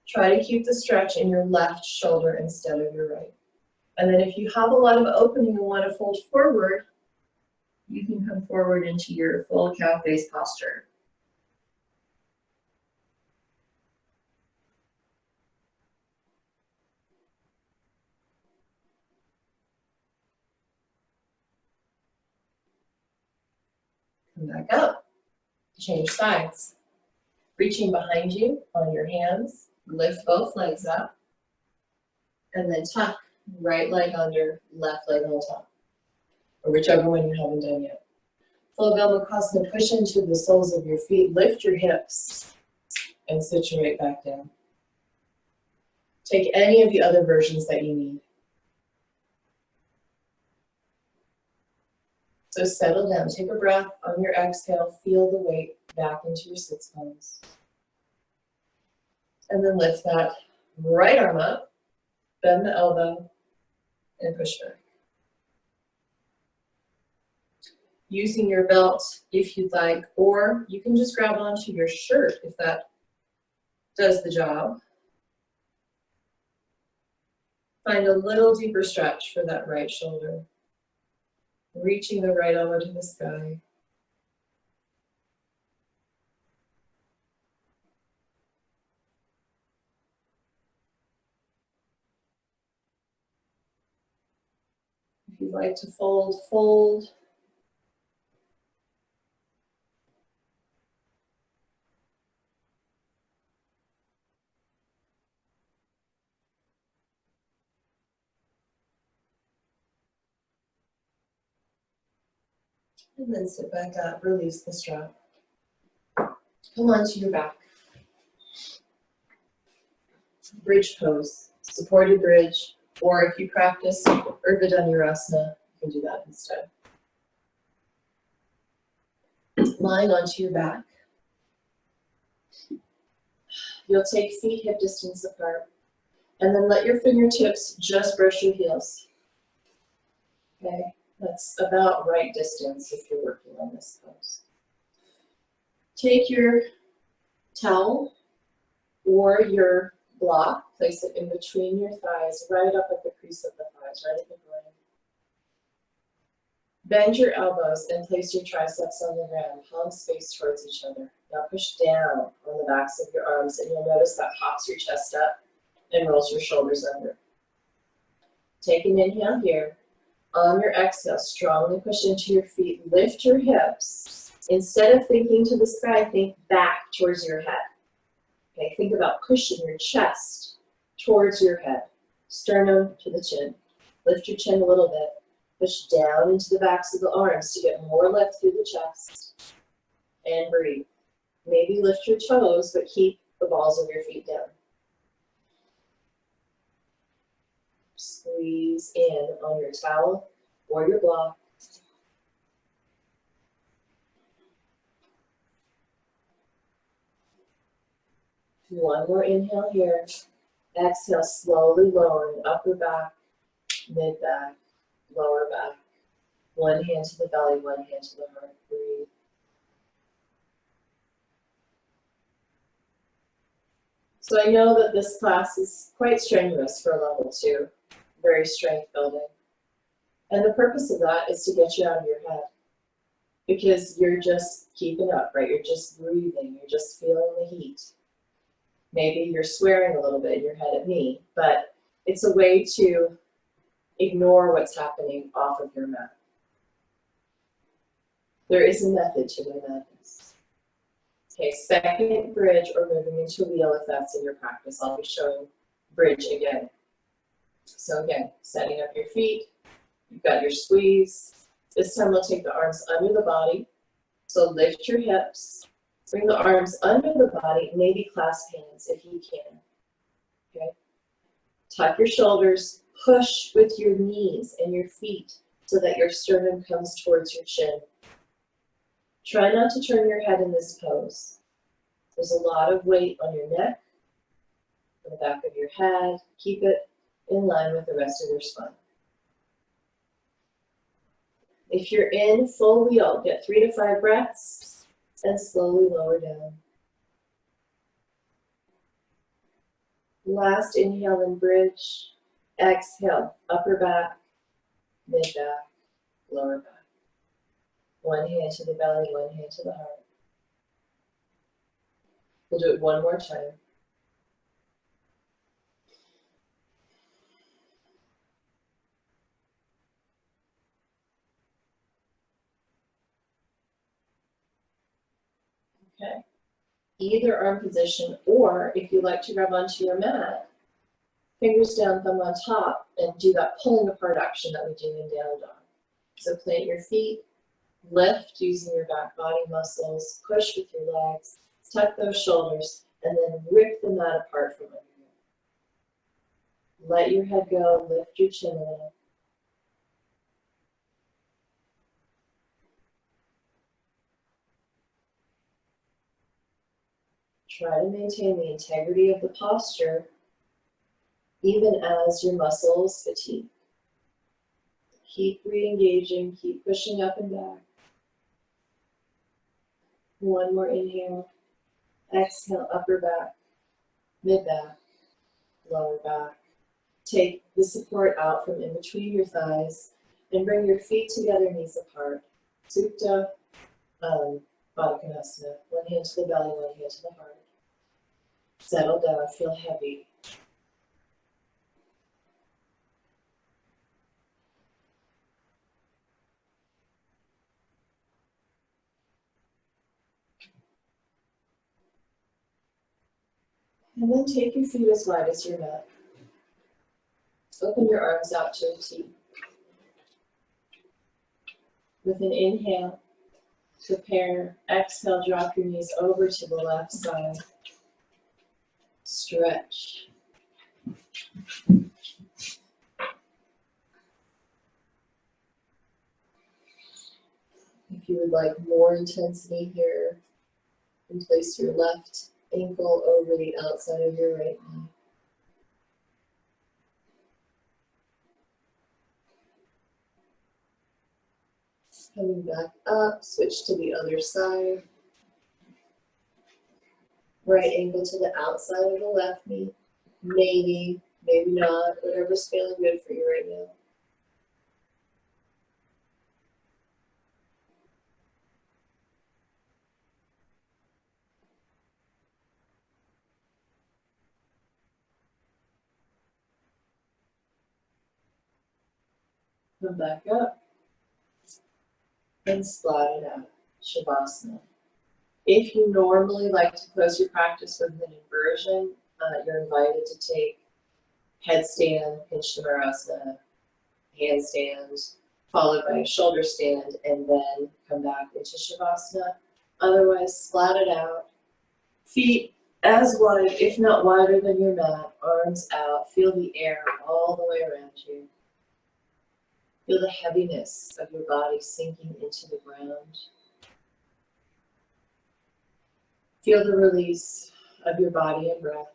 Try to keep the stretch in your left shoulder instead of your right. And then if you have a lot of opening and want to fold forward, you can come forward into your full cow face posture. Come back up, change sides. Reaching behind you on your hands, lift both legs up, and then tuck right leg under, left leg on top, or whichever one you haven't done yet. Full Gomukhasana, push into the soles of your feet, lift your hips, and situate back down. Take any of the other versions that you need. So settle down, take a breath on your exhale, feel the weight back into your sits bones. And then lift that right arm up, bend the elbow, and push back. Using your belt if you'd like, or you can just grab onto your shirt if that does the job. Find a little deeper stretch for that right shoulder. Reaching the right elbow to the sky. If you'd like to fold, fold. And then sit back up, release the strap. Come onto your back. Bridge pose, supported bridge, or if you practice Urdhva Dhanurasana, you can do that instead. Lying onto your back. You'll take feet hip distance apart, and then let your fingertips just brush your heels. Okay, that's about right distance if you're working on this pose. Take your towel or your block, place it in between your thighs, right up at the crease of the thighs, right at the groin. Bend your elbows and place your triceps on the ground, palms face towards each other. Now push down on the backs of your arms, and you'll notice that pops your chest up and rolls your shoulders under. Take an inhale here. On your exhale, strongly push into your feet, lift your hips. Instead of thinking to the sky, think back towards your head. Okay, think about pushing your chest towards your head, sternum to the chin. Lift your chin a little bit. Push down into the backs of the arms to get more lift through the chest. And breathe. Maybe lift your toes, but keep the balls of your feet down. Squeeze in on your towel or your block. One more inhale here. Exhale, slowly lowering upper back, mid back, lower back. One hand to the belly, one hand to the heart. Breathe. So I know that this class is quite strenuous for a level 2, very strength building. And the purpose of that is to get you out of your head. Because you're just keeping up, right? You're just breathing, you're just feeling the heat. Maybe you're swearing a little bit in your head at me, but it's a way to ignore what's happening off of your mat. There is a method to my madness. Okay, second bridge or moving into wheel if that's in your practice. I'll be showing bridge again. So again, setting up your feet, you've got your squeeze. This time we'll take the arms under the body. So lift your hips, bring the arms under the body, maybe clasp hands if you can. Okay? Tuck your shoulders, push with your knees and your feet so that your sternum comes towards your chin. Try not to turn your head in this pose. There's a lot of weight on your neck, on the back of your head. Keep it in line with the rest of your spine. If you're in full wheel, get 3 to 5 breaths and slowly lower down. Last inhale and bridge. Exhale, upper back, mid back, lower back. One hand to the belly, one hand to the heart. We'll do it one more time. Okay. Either arm position, or if you like to grab onto your mat, fingers down, thumb on top, and do that pulling apart action that we do in down dog. So plant your feet, lift using your back body muscles, push with your legs, tuck those shoulders, and then rip the mat apart from under you. Let your head go, lift your chin a little. Try to maintain the integrity of the posture even as your muscles fatigue. Keep re-engaging, keep pushing up and back. One more inhale. Exhale, upper back, mid back, lower back. Take the support out from in between your thighs and bring your feet together, knees apart. Supta Baddha Konasana. One hand to the belly, one hand to the heart. Settle down, feel heavy. And then take your feet as wide as your mat. Open your arms out to a T. With an inhale, prepare. Exhale, drop your knees over to the left side. Stretch. If you would like more intensity here, and place your left ankle over the outside of your right knee. Coming back up, switch to the other side. Right ankle to the outside of the left knee. Maybe, maybe not, whatever's feeling good for you right now. Come back up and splat it out, Shavasana. If you normally like to close your practice with an inversion, you're invited to take headstand, Pinchamarasana, handstand, followed by a shoulder stand, and then come back into Shavasana. Otherwise, splat it out. Feet as wide, if not wider than your mat, arms out. Feel the air all the way around you. Feel the heaviness of your body sinking into the ground. Feel the release of your body and breath.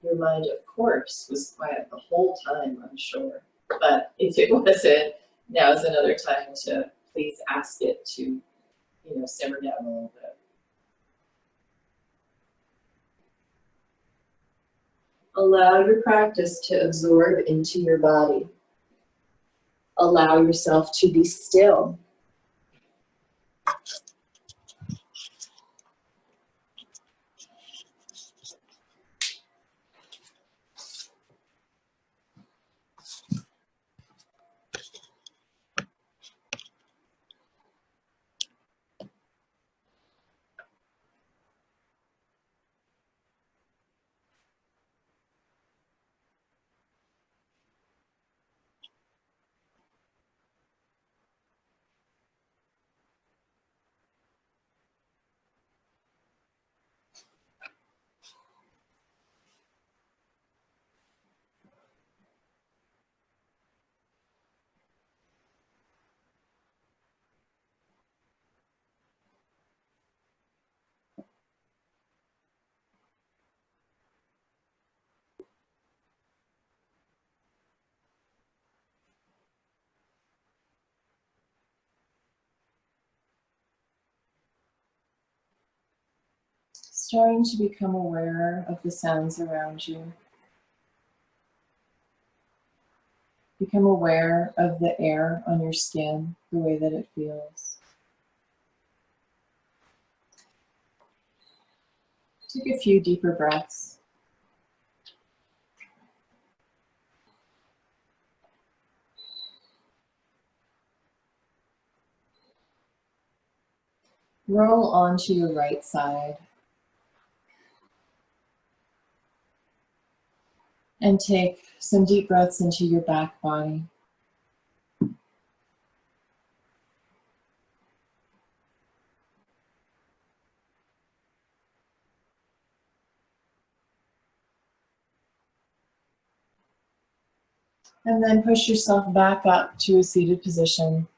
Your mind, of course, was quiet the whole time, I'm sure. But if it wasn't, Now is another time to please ask it to, simmer down a little bit. Allow your practice to absorb into your body. Allow yourself to be still. Starting to become aware of the sounds around you. Become aware of the air on your skin, the way that it feels. Take a few deeper breaths. Roll onto your right side. And take some deep breaths into your back body. And then push yourself back up to a seated position.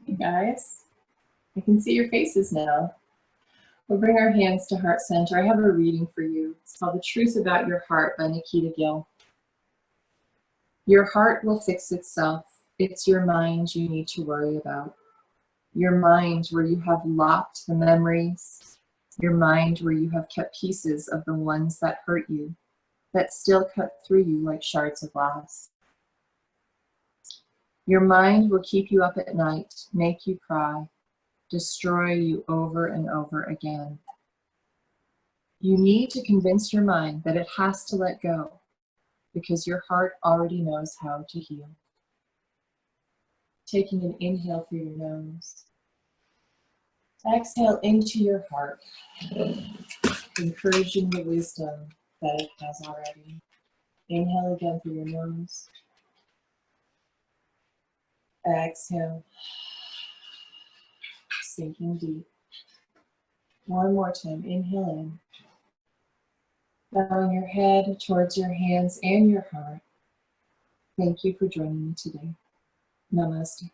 Hey guys, I can see your faces now. We'll bring our hands to heart center. I have a reading for you. It's called The Truth About Your Heart by Nikita Gill. Your heart will fix itself. It's your mind you need to worry about. Your mind where you have locked the memories. Your mind where you have kept pieces of the ones that hurt you, that still cut through you like shards of glass. Your mind will keep you up at night, make you cry, destroy you over and over again. You need to convince your mind that it has to let go because your heart already knows how to heal. Taking an inhale through your nose. Exhale into your heart, encouraging the wisdom that it has already. Inhale again through your nose. Exhale, sinking deep. One more time, inhale in. Bowing your head towards your hands and your heart. Thank you for joining me today. Namaste.